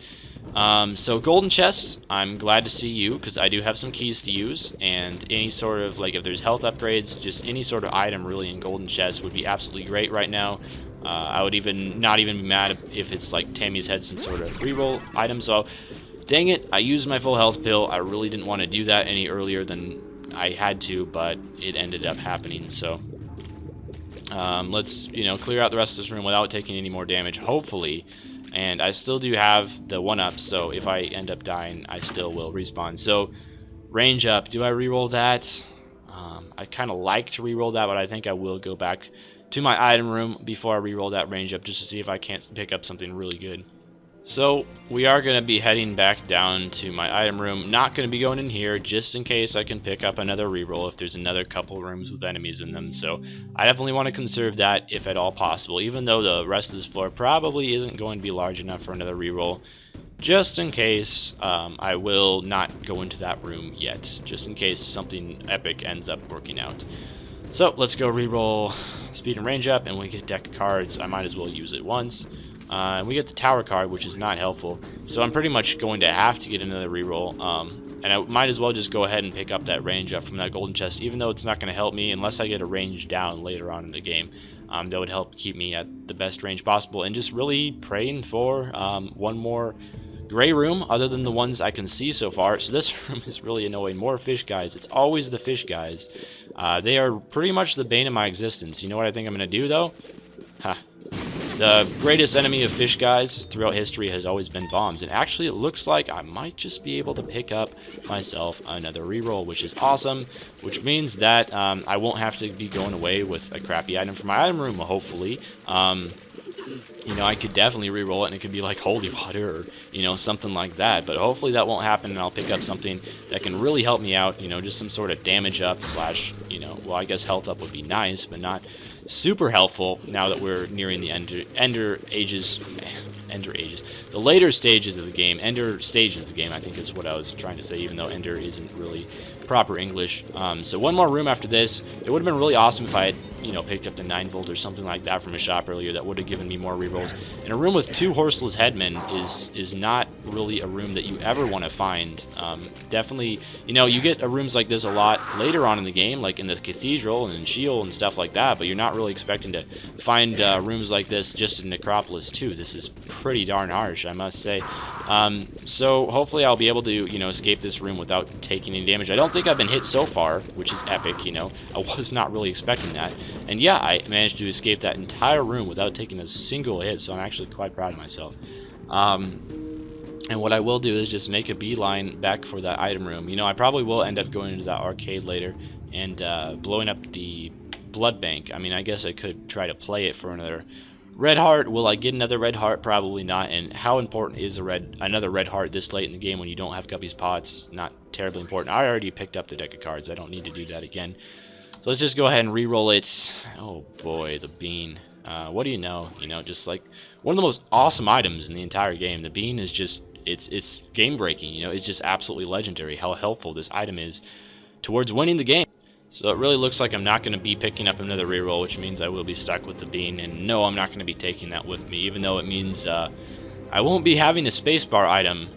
So golden chests, I'm glad to see you, because I do have some keys to use, and any sort of, like, if there's health upgrades, just any sort of item really in golden chests would be absolutely great right now. I would not even be mad if it's like Tammy's had some sort of reroll item. So dang it, I used my full health pill. I really didn't want to do that any earlier than I had to, but it ended up happening. So let's, clear out the rest of this room without taking any more damage, hopefully. And I still do have the 1-up, so if I end up dying, I still will respawn. So, range up. Do I reroll that? I kind of like to reroll that, but I think I will go back to my item room before I reroll that range up, just to see if I can't pick up something really good. So, we are going to be heading back down to my item room. Not going to be going in here, just in case I can pick up another reroll if there's another couple rooms with enemies in them. So, I definitely want to conserve that if at all possible, even though the rest of this floor probably isn't going to be large enough for another reroll. Just in case, I will not go into that room yet, just in case something epic ends up working out. So, let's go reroll speed and range up, and we get deck of cards. I might as well use it once. And we get the tower card, which is not helpful. So I'm pretty much going to have to get another reroll. And I might as well just go ahead and pick up that range up from that golden chest, even though it's not going to help me unless I get a range down later on in the game. That would help keep me at the best range possible. And just really praying for one more gray room other than the ones I can see so far. So this room is really annoying. More fish guys. It's always the fish guys. They are pretty much the bane of my existence. You know what I think I'm going to do, though? Ha. The greatest enemy of fish guys throughout history has always been bombs, and actually it looks like I might just be able to pick up myself another reroll, which is awesome, which means that I won't have to be going away with a crappy item from my item room, hopefully. I could definitely reroll it, and it could be like holy water or, something like that. But hopefully that won't happen, and I'll pick up something that can really help me out, just some sort of damage up slash, well, I guess health up would be nice, but not super helpful now that we're nearing the ender ages, the later stages of the game, ender stages of the game, I think is what I was trying to say, even though ender isn't really proper English. So one more room after this. It would have been really awesome if I had you know, picked up the 9-volt or something like that from a shop earlier, that would have given me more rerolls. And a room with 2 horseless headmen is not really a room that you ever want to find. Definitely, you know, you get rooms like this a lot later on in the game, like in the Cathedral and in Shield and stuff like that, but you're not really expecting to find rooms like this just in Necropolis 2. This is pretty darn harsh, I must say. So hopefully I'll be able to, you know, escape this room without taking any damage. I don't think I've been hit so far, which is epic, you know. I was not really expecting that. And yeah, I managed to escape that entire room without taking a single hit, so I'm actually quite proud of myself. And what I will do is just make a beeline back for that item room. You know, I probably will end up going into that arcade later and blowing up the blood bank. I mean, I guess I could try to play it for another red heart. Will I get another red heart? Probably not. And how important is another red heart this late in the game when you don't have Guppy's Pots? Not terribly important. I already picked up the deck of cards. I don't need to do that again. So let's just go ahead and re-roll it. Oh boy, the bean. What do you know? You know, just like one of the most awesome items in the entire game. The bean is just, it's game breaking. You know, it's just absolutely legendary how helpful this item is towards winning the game. So it really looks like I'm not going to be picking up another reroll, which means I will be stuck with the bean. And no, I'm not going to be taking that with me, even though it means I won't be having a spacebar item.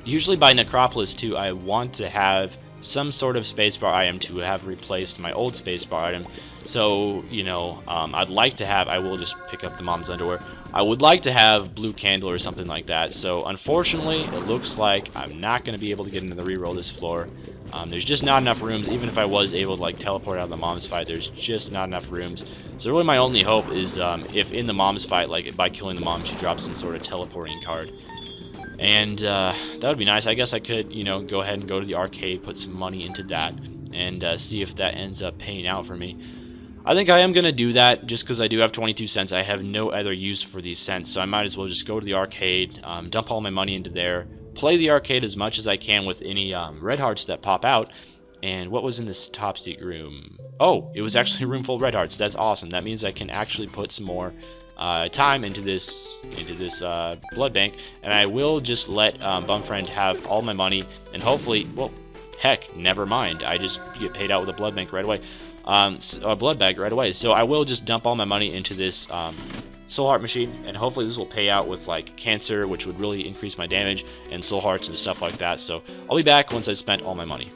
Usually by Necropolis 2, I want to have some sort of spacebar item to have replaced my old spacebar item. So, you know, I'd like to have, I will just pick up the mom's underwear. I would like to have blue candle or something like that. So unfortunately, it looks like I'm not going to be able to get into the reroll this floor. There's just not enough rooms. Even if I was able to like teleport out of the mom's fight, there's just not enough rooms. So really my only hope is if in the mom's fight, like by killing the mom, she drops some sort of teleporting card. And that would be nice. I guess I could, you know, go ahead and go to the arcade, put some money into that, and see if that ends up paying out for me. I think I am going to do that just because I do have 22 cents. I have no other use for these cents, so I might as well just go to the arcade, dump all my money into there, play the arcade as much as I can with any red hearts that pop out. And what was in this top secret room? Oh, it was actually a room full of red hearts. That's awesome. That means I can actually put some more time into this blood bank, and I will just let Bumfriend have all my money, and hopefully, well, heck, never mind. I just get paid out with a blood bank right away. A blood bag right away. So I will just dump all my money into this soul heart machine, and hopefully this will pay out with like cancer, which would really increase my damage, and soul hearts and stuff like that. So I'll be back once I've spent all my money.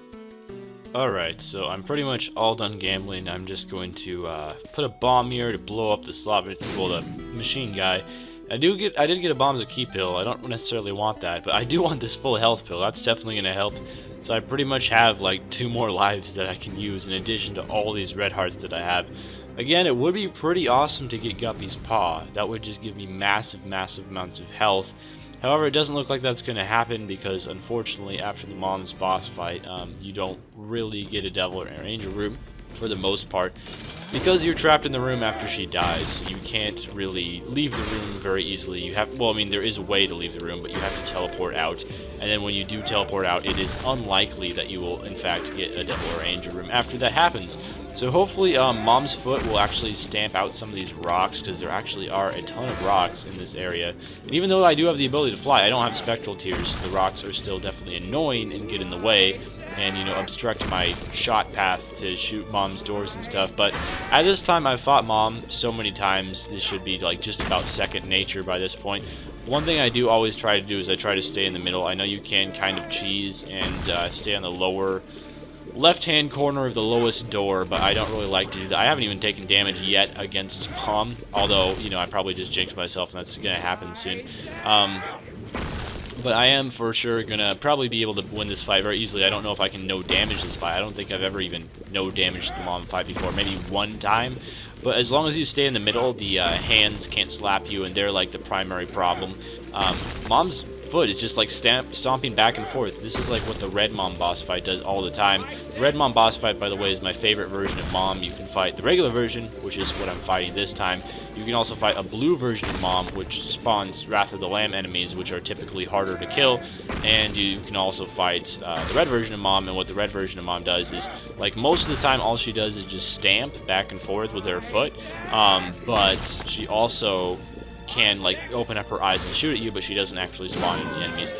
Alright, so I'm pretty much all done gambling. I'm just going to put a bomb here to blow up the the machine guy. I did get a bomb as a key pill. I don't necessarily want that, but I do want this full health pill. That's definitely going to help. So I pretty much have like 2 more lives that I can use in addition to all these red hearts that I have. Again, it would be pretty awesome to get Guppy's Paw. That would just give me massive, massive amounts of health. However, it doesn't look like that's going to happen because, unfortunately, after the mom's boss fight, you don't really get a devil or an angel room for the most part. Because you're trapped in the room after she dies, you can't really leave the room very easily. You have, well, I mean, there is a way to leave the room, but you have to teleport out. And then when you do teleport out, it is unlikely that you will, in fact, get a devil or angel room after that happens. So hopefully, Mom's Foot will actually stamp out some of these rocks, because there actually are a ton of rocks in this area. And even though I do have the ability to fly, I don't have spectral tears. The rocks are still definitely annoying and get in the way, and, you know, obstruct my shot path to shoot Mom's doors and stuff. But at this time, I've fought Mom so many times, this should be like just about second nature by this point. One thing I do always try to do is I try to stay in the middle. I know you can kind of cheese and stay on the lower left-hand corner of the lowest door, but I don't really like to do that. I haven't even taken damage yet against Mom, although, you know, I probably just jinxed myself, and that's going to happen soon. But I am for sure going to probably be able to win this fight very easily. I don't know if I can no damage this fight. I don't think I've ever even no damaged the Mom fight before. Maybe one time. But as long as you stay in the middle, the hands can't slap you, and they're like the primary problem. Mom's Foot is just like stomping back and forth. This is like what the Red Mom boss fight does all the time. The Red Mom boss fight, by the way, is my favorite version of Mom. You can fight the regular version, which is what I'm fighting this time. You can also fight a blue version of Mom, which spawns Wrath of the Lamb enemies, which are typically harder to kill. And you can also fight the red version of Mom, and what the red version of Mom does is, like, most of the time all she does is just stamp back and forth with her foot. But she also can, like, open up her eyes and shoot at you, but she doesn't actually spawn into the enemies.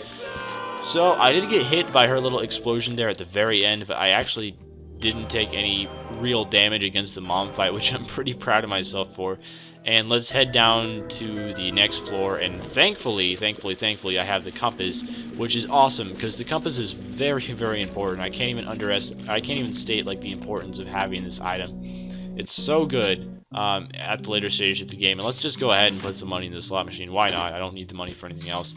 So I did get hit by her little explosion there at the very end, but I actually didn't take any real damage against the mom fight, which I'm pretty proud of myself for. And let's head down to the next floor, and thankfully, I have the compass, which is awesome, because the compass is very, very important. I can't even state, like, the importance of having this item. It's so good at the later stage of the game. And let's just go ahead and put some money in the slot machine. Why not? I don't need the money for anything else.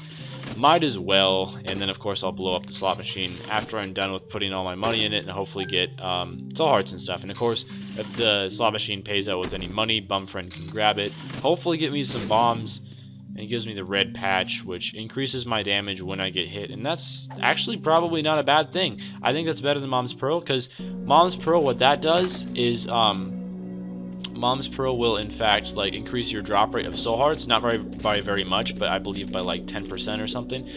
Might as well. And then, of course, I'll blow up the slot machine after I'm done with putting all my money in it, and hopefully get soul hearts and stuff. And, of course, if the slot machine pays out with any money, Bumfriend can grab it. Hopefully get me some bombs. And it gives me the red patch, which increases my damage when I get hit. And that's actually probably not a bad thing. I think that's better than Mom's Pearl, because Mom's Pearl, what that does is Mom's Pearl will, in fact, like, increase your drop rate of soul hearts, not by very much, but I believe by like 10% or something.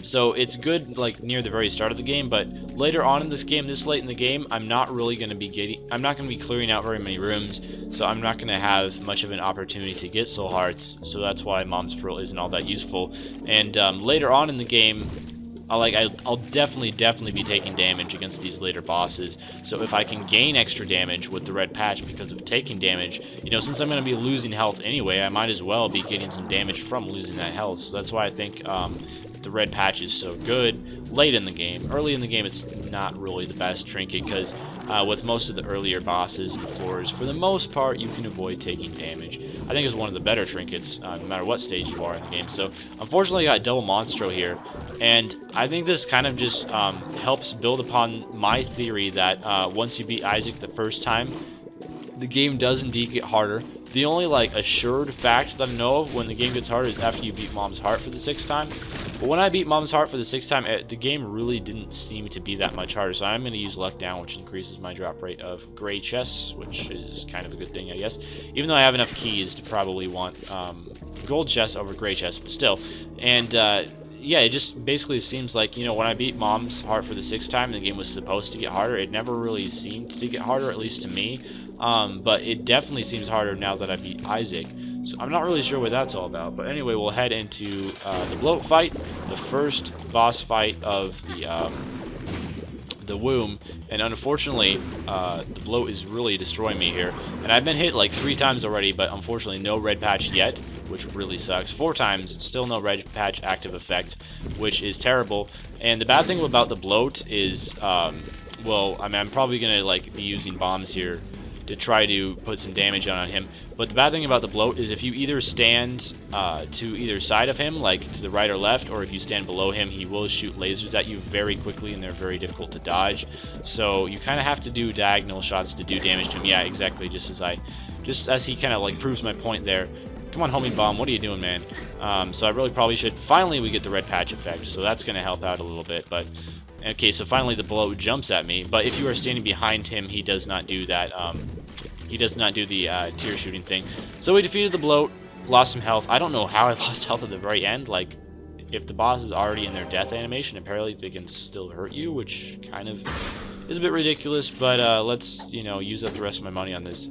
So it's good, like, near the very start of the game, but later on in this game, this late in the game, I'm not going to be clearing out very many rooms, so I'm not going to have much of an opportunity to get soul hearts. So that's why Mom's Pearl isn't all that useful. And later on in the game, I'll definitely be taking damage against these later bosses. So if I can gain extra damage with the red patch because of taking damage, you know, since I'm going to be losing health anyway, I might as well be getting some damage from losing that health. So that's why I think the red patch is so good late in the game. Early in the game, it's not really the best trinket, because with most of the earlier bosses and floors, for the most part, you can avoid taking damage. I think it's one of the better trinkets, no matter what stage you are in the game. So, unfortunately, I got double Monstro here, and I think this kind of just helps build upon my theory that once you beat Isaac the first time, the game does indeed get harder. The only, like, assured fact that I know of when the game gets harder is after you beat Mom's Heart for the 6th time. But when I beat Mom's Heart for the 6th time, the game really didn't seem to be that much harder. So I'm going to use Luck Down, which increases my drop rate of gray chests, which is kind of a good thing, I guess. Even though I have enough keys to probably want gold chests over gray chests, but still. And yeah, it just basically seems like, you know, when I beat Mom's Heart for the 6th time and the game was supposed to get harder, it never really seemed to get harder, at least to me. But it definitely seems harder now that I beat Isaac. So I'm not really sure what that's all about. But anyway, we'll head into the bloat fight, the first boss fight of the womb. And unfortunately, the bloat is really destroying me here. And I've been hit like 3 times already, but unfortunately no red patch yet, which really sucks. 4 times, still no red patch active effect, which is terrible. And the bad thing about the bloat is, well, I mean, I'm probably gonna like be using bombs here to try to put some damage on him. But the bad thing about the bloat is if you either stand to either side of him, like to the right or left, or if you stand below him, he will shoot lasers at you very quickly, and they're very difficult to dodge. So you kind of have to do diagonal shots to do damage to him. Yeah, exactly, just as he kind of like proves my point there. Come on, homing bomb, what are you doing, man? So I really probably should. Finally, we get the red patch effect, so that's going to help out a little bit. But okay, so finally the bloat jumps at me, but if you are standing behind him, he does not do that. He does not do the tear shooting thing. So we defeated the bloat, lost some health. I don't know how I lost health at the very end. Like, if the boss is already in their death animation, apparently they can still hurt you, which kind of is a bit ridiculous. But let's, you know, use up the rest of my money on this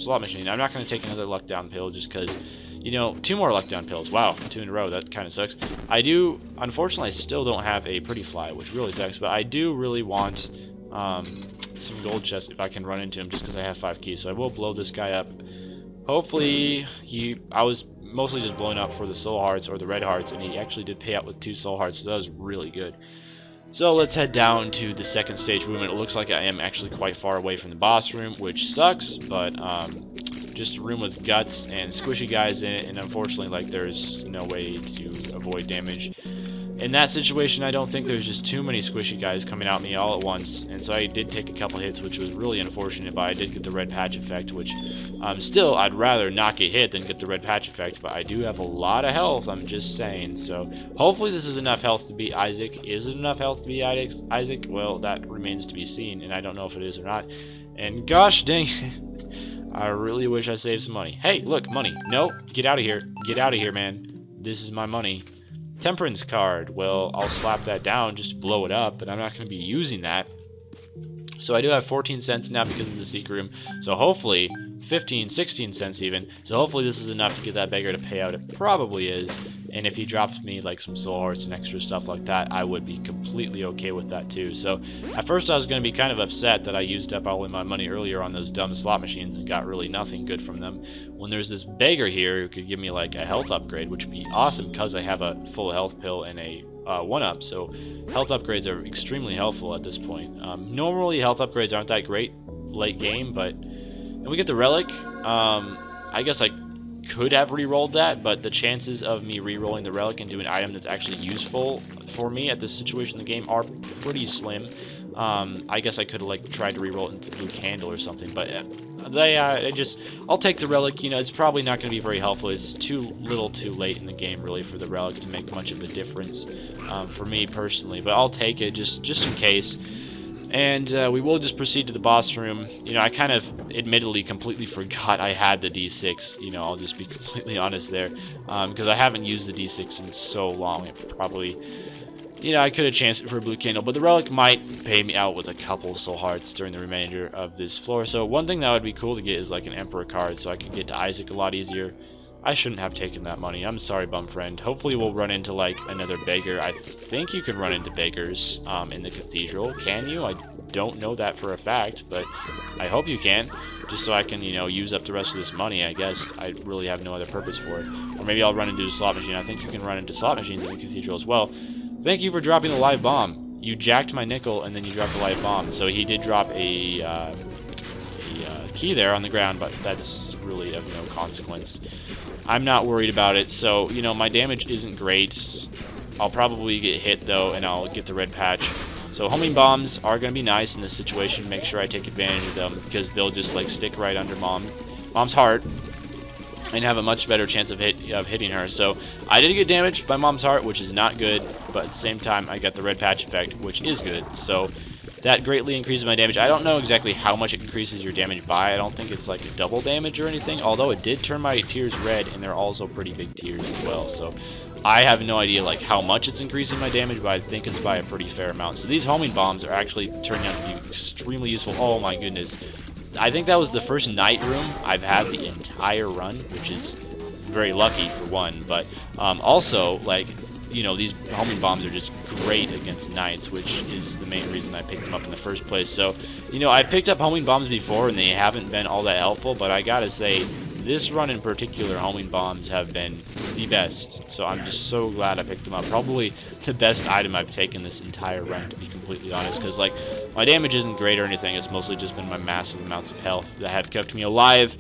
slot machine. I'm not going to take another luck down pill just because, you know, 2 more luck down pills. Wow, 2 in a row. That kind of sucks. Unfortunately, I still don't have a pretty fly, which really sucks. But I do really want some gold chests if I can run into him, just because I have 5 keys. So I will blow this guy up. Hopefully, I was mostly just blowing up for the soul hearts or the red hearts, and he actually did pay out with 2 soul hearts, so that was really good. So let's head down to the second stage room. It looks like I am actually quite far away from the boss room, which sucks, but just a room with guts and squishy guys in it, and unfortunately, like, there's no way to avoid damage. In that situation, I don't think there's just too many squishy guys coming at me all at once, and so I did take a couple hits, which was really unfortunate, but I did get the red patch effect, which still, I'd rather not get hit than get the red patch effect, but I do have a lot of health, I'm just saying. So hopefully this is enough health to beat Isaac. Is it enough health to beat Isaac? Well, that remains to be seen, and I don't know if it is or not. And gosh dang it, I really wish I saved some money. Hey, look, money. No, get out of here. Get out of here, man. This is my money. Temperance card. Well, I'll slap that down just to blow it up, but I'm not going to be using that. So I do have 14 cents now because of the secret room. So hopefully, 15, 16 cents even. So hopefully this is enough to get that beggar to pay out. It probably is. and if he drops me like some soul hearts and extra stuff like that, I would be completely okay with that too. So at first I was going to be kind of upset that I used up all of my money earlier on those dumb slot machines and got really nothing good from them, when there's this beggar here who could give me like a health upgrade, which would be awesome because I have a full health pill and a 1-up, so health upgrades are extremely helpful at this point. Normally health upgrades aren't that great late game, but and we get the relic. I guess I could have re-rolled that, but the chances of me re-rolling the relic into an item that's actually useful for me at this situation in the game are pretty slim. I guess I could have like tried to re-roll it into the blue candle or something, but I'll take the relic. You know, it's probably not going to be very helpful. It's too late in the game really for the relic to make much of a difference for me personally, but I'll take it just in case. And we will just proceed to the boss room. You know, I kind of admittedly completely forgot I had the D6. You know, I'll just be completely honest there, because I haven't used the D6 in so long. It probably, you know, I could have chanced it for a blue candle, but the relic might pay me out with a couple soul hearts during the remainder of this floor. So one thing that would be cool to get is like an Emperor card, so I can get to Isaac a lot easier. I shouldn't have taken that money. I'm sorry, bum friend. Hopefully we'll run into like another beggar. I think you can run into beggars in the cathedral. Can you? I don't know that for a fact, but I hope you can. Just so I can, you know, use up the rest of this money, I guess. I really have no other purpose for it. Or maybe I'll run into a slot machine. I think you can run into slot machines in the cathedral as well. Thank you for dropping the live bomb. You jacked my nickel and then you dropped a live bomb. So he did drop a key there on the ground, but that's really of no consequence. I'm not worried about it, so, you know, my damage isn't great. I'll probably get hit, though, and I'll get the red patch. So homing bombs are going to be nice in this situation. Make sure I take advantage of them, because they'll just, like, stick right under Mom's heart and have a much better chance of hitting her. So I did get damaged by Mom's heart, which is not good, but at the same time, I got the red patch effect, which is good. So that greatly increases my damage. I don't know exactly how much it increases your damage by. I don't think it's like a double damage or anything, although it did turn my tears red, and they're also pretty big tears as well. So I have no idea like how much it's increasing my damage, but I think it's by a pretty fair amount. So these homing bombs are actually turning out to be extremely useful. Oh my goodness. I think that was the first night room I've had the entire run, which is very lucky for one, but also, like, you know, these homing bombs are just great against knights, which is the main reason I picked them up in the first place. So, you know, I've picked up homing bombs before and they haven't been all that helpful, but I gotta say, this run in particular, homing bombs have been the best. So I'm just so glad I picked them up. Probably the best item I've taken this entire run, to be completely honest, because, like, my damage isn't great or anything. It's mostly just been my massive amounts of health that have kept me alive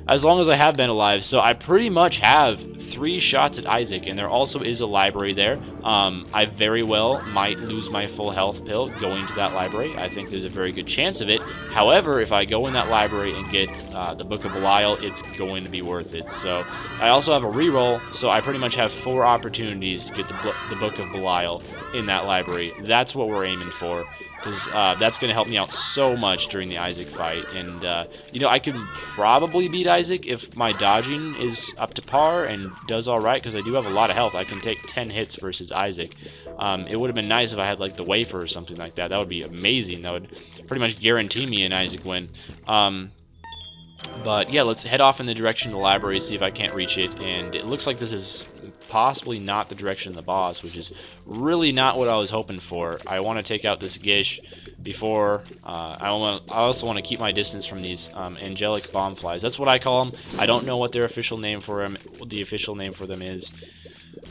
as long as I have been alive. So I pretty much have 3 shots at Isaac, and there also is a library there. I very well might lose my full health pill going to that library. I think there's a very good chance of it. However, if I go in that library and get the Book of Belial, it's going to be worth it. So I also have a reroll, so I pretty much have 4 opportunities to get the Book of Belial in that library. That's what we're aiming for, because that's going to help me out so much during the Isaac fight. And, you know, I can probably beat Isaac if my dodging is up to par and does alright, because I do have a lot of health. I can take 10 hits versus Isaac. It would have been nice if I had, like, the wafer or something like that. That would be amazing. That would pretty much guarantee me an Isaac win. But, yeah, let's head off in the direction of the library, see if I can't reach it. And it looks like this is possibly not the direction of the boss, which is really not what I was hoping for. I want to take out this Gish before I also want to keep my distance from these angelic bomb flies. That's what I call them. I don't know what their official name for them, is,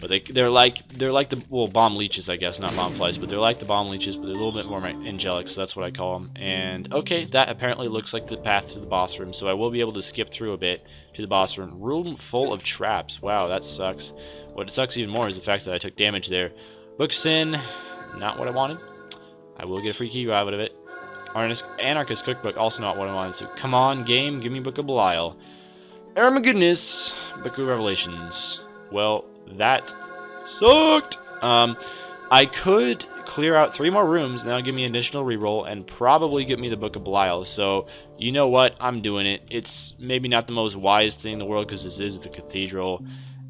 but they're like the, well, bomb leeches, I guess, not bomb flies, but they're like the bomb leeches, but they're a little bit more angelic, so that's what I call them. And okay, that apparently looks like the path to the boss room, so I will be able to skip through a bit to the boss room. Room full of traps. Wow, that sucks. What sucks even more is the fact that I took damage there. Book Sin, not what I wanted. I will get a free key out of it. Anarchist Cookbook, also not what I wanted. So come on, game, give me Book of Belial. Oh my goodness, Book of Revelations. Well, that sucked. I could clear out 3 more rooms, and that'll give me an additional reroll, and probably get me the Book of Belial. So, you know what? I'm doing it. It's maybe not the most wise thing in the world, because this is the cathedral.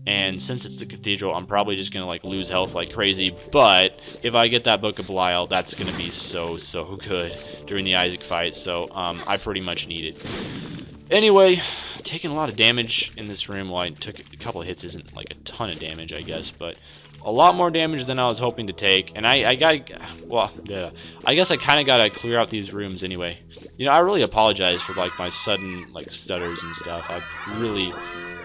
And since it's the cathedral, I'm probably just going to, like, lose health like crazy. But if I get that Book of Belial, that's going to be so good during the Isaac fight. So, I pretty much need it. Anyway, taking a lot of damage in this room. Well, I took a couple of hits, isn't like a ton of damage, I guess, but a lot more damage than I was hoping to take. And I guess I kind of gotta clear out these rooms anyway. You know, I really apologize for like my sudden like stutters and stuff. I really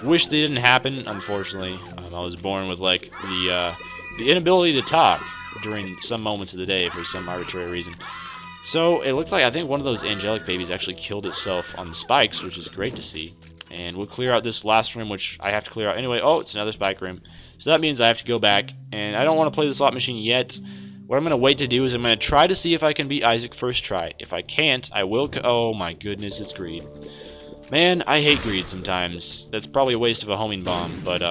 wish they didn't happen. Unfortunately, I was born with like the inability to talk during some moments of the day for some arbitrary reason. So it looks like I think one of those angelic babies actually killed itself on the spikes, which is great to see. And we'll clear out this last room, which I have to clear out anyway. Oh, it's another spike room. So that means I have to go back, and I don't want to play the slot machine yet. What I'm going to wait to do is I'm going to try to see if I can beat Isaac first try. If I can't, I will... Oh my goodness, it's greed. Man, I hate greed sometimes. That's probably a waste of a homing bomb, but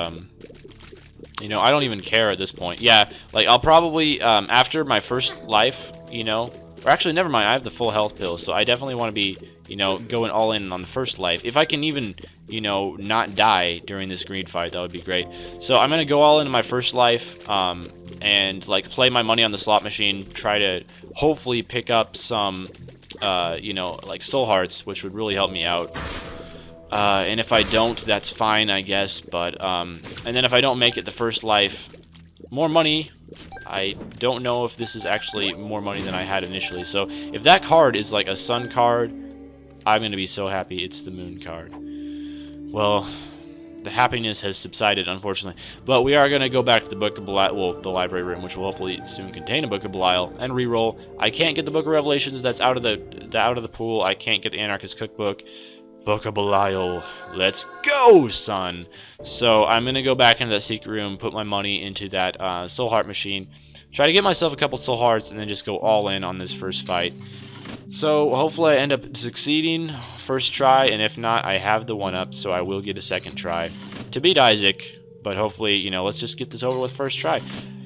you know, I don't even care at this point. Yeah, like I'll probably after my first life, you know, or actually never mind, I have the full health pill, so I definitely want to be, you know, going all in on the first life. If I can even, you know, not die during this greed fight, that would be great. So I'm gonna go all into my first life, and like play my money on the slot machine, try to hopefully pick up some you know, like soul hearts, which would really help me out. And if I don't, that's fine, I guess. But and then if I don't make it the first life, more money. I don't know if this is actually more money than I had initially. So if that card is like a sun card, I'm going to be so happy. It's the moon card. Well, the happiness has subsided, unfortunately. But we are going to go back to the Book of Belial, well, the library room, which will hopefully soon contain a Book of Belial, and re-roll. I can't get the Book of Revelations. That's out of the pool. I can't get the Anarchist Cookbook. Book of Belial. Let's go, son! So I'm going to go back into that secret room, put my money into that soul heart machine, try to get myself a couple soul hearts, and then just go all in on this first fight. So hopefully I end up succeeding first try, and if not, I have the one-up, so I will get a second try to beat Isaac. But hopefully, you know, let's just get this over with first try.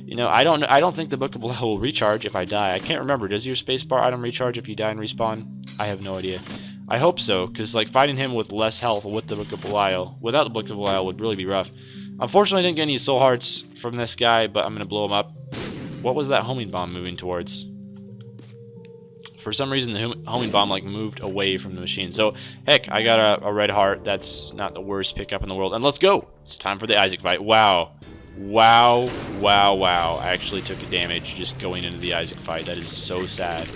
You know, I don't think the Book of Belial will recharge if I die. I can't remember. Does your spacebar item recharge if you die and respawn? I have no idea. I hope so, because like fighting him with less health with the Book of Belial, without the Book of Belial, would really be rough. Unfortunately, I didn't get any soul hearts from this guy, but I'm going to blow him up. What was that homing bomb moving towards? For some reason, the homing bomb like moved away from the machine. So, heck, I got a red heart. That's not the worst pickup in the world. And let's go! It's time for the Isaac fight. Wow. Wow. Wow, wow. I actually took a damage just going into the Isaac fight. That is so sad.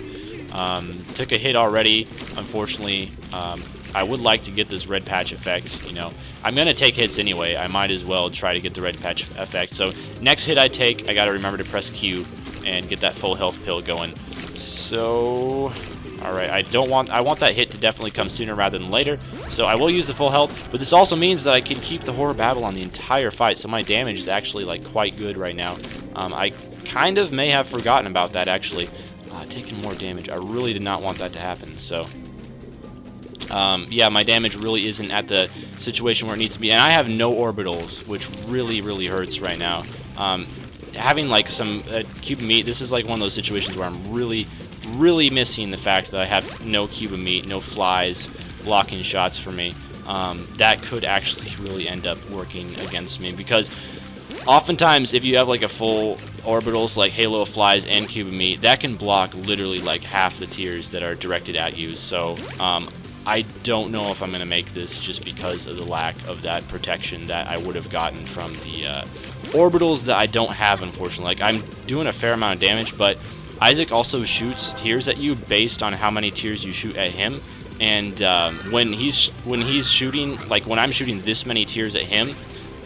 Took a hit already, unfortunately. I would like to get this red patch effect, you know. I'm going to take hits anyway. I might as well try to get the red patch effect. So, next hit I take, I got to remember to press Q and get that full health pill going. So, alright, I want that hit to definitely come sooner rather than later. So, I will use the full health, but this also means that I can keep the Horror Battle on the entire fight. So, my damage is actually, like, quite good right now. I kind of may have forgotten about that, actually. Taking more damage. I really did not want that to happen, so... yeah, my damage really isn't at the situation where it needs to be. And I have no orbitals, which really, really hurts right now. Having, like, some cube of meat, this is, like, one of those situations where I'm really, really missing the fact that I have no cube of meat, no flies blocking shots for me. That could actually really end up working against me, because oftentimes, if you have, like, a full orbitals like Halo of Flies and Cube of Meat, that can block literally like half the tiers that are directed at you. So I don't know if I'm going to make this just because of the lack of that protection that I would have gotten from the orbitals that I don't have, unfortunately. Like, I'm doing a fair amount of damage, but Isaac also shoots tiers at you based on how many tiers you shoot at him. And when he's shooting, like when I'm shooting this many tiers at him,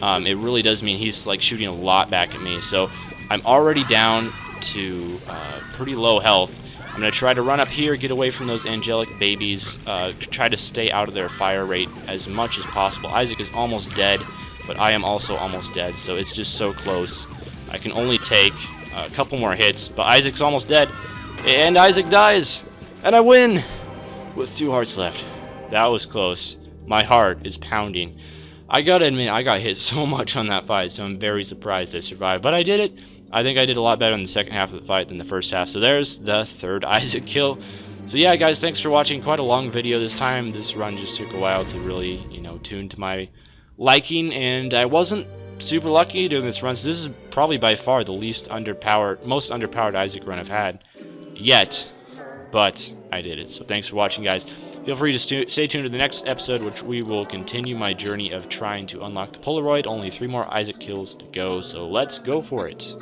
it really does mean he's like shooting a lot back at me. So I'm already down to pretty low health. I'm going to try to run up here, get away from those angelic babies, try to stay out of their fire rate as much as possible. Isaac is almost dead, but I am also almost dead, so it's just so close. I can only take a couple more hits, but Isaac's almost dead, and Isaac dies, and I win with 2 hearts left. That was close. My heart is pounding. I gotta admit, I got hit so much on that fight, so I'm very surprised I survived, but I did it. I think I did a lot better in the second half of the fight than the first half. So there's the 3rd Isaac kill. So yeah, guys, thanks for watching. Quite a long video this time. This run just took a while to really, you know, tune to my liking, and I wasn't super lucky doing this run. So this is probably by far the most underpowered Isaac run I've had yet, but I did it. So thanks for watching, guys. Feel free to stay tuned to the next episode, which we will continue my journey of trying to unlock the Polaroid. Only 3 more Isaac kills to go, so let's go for it.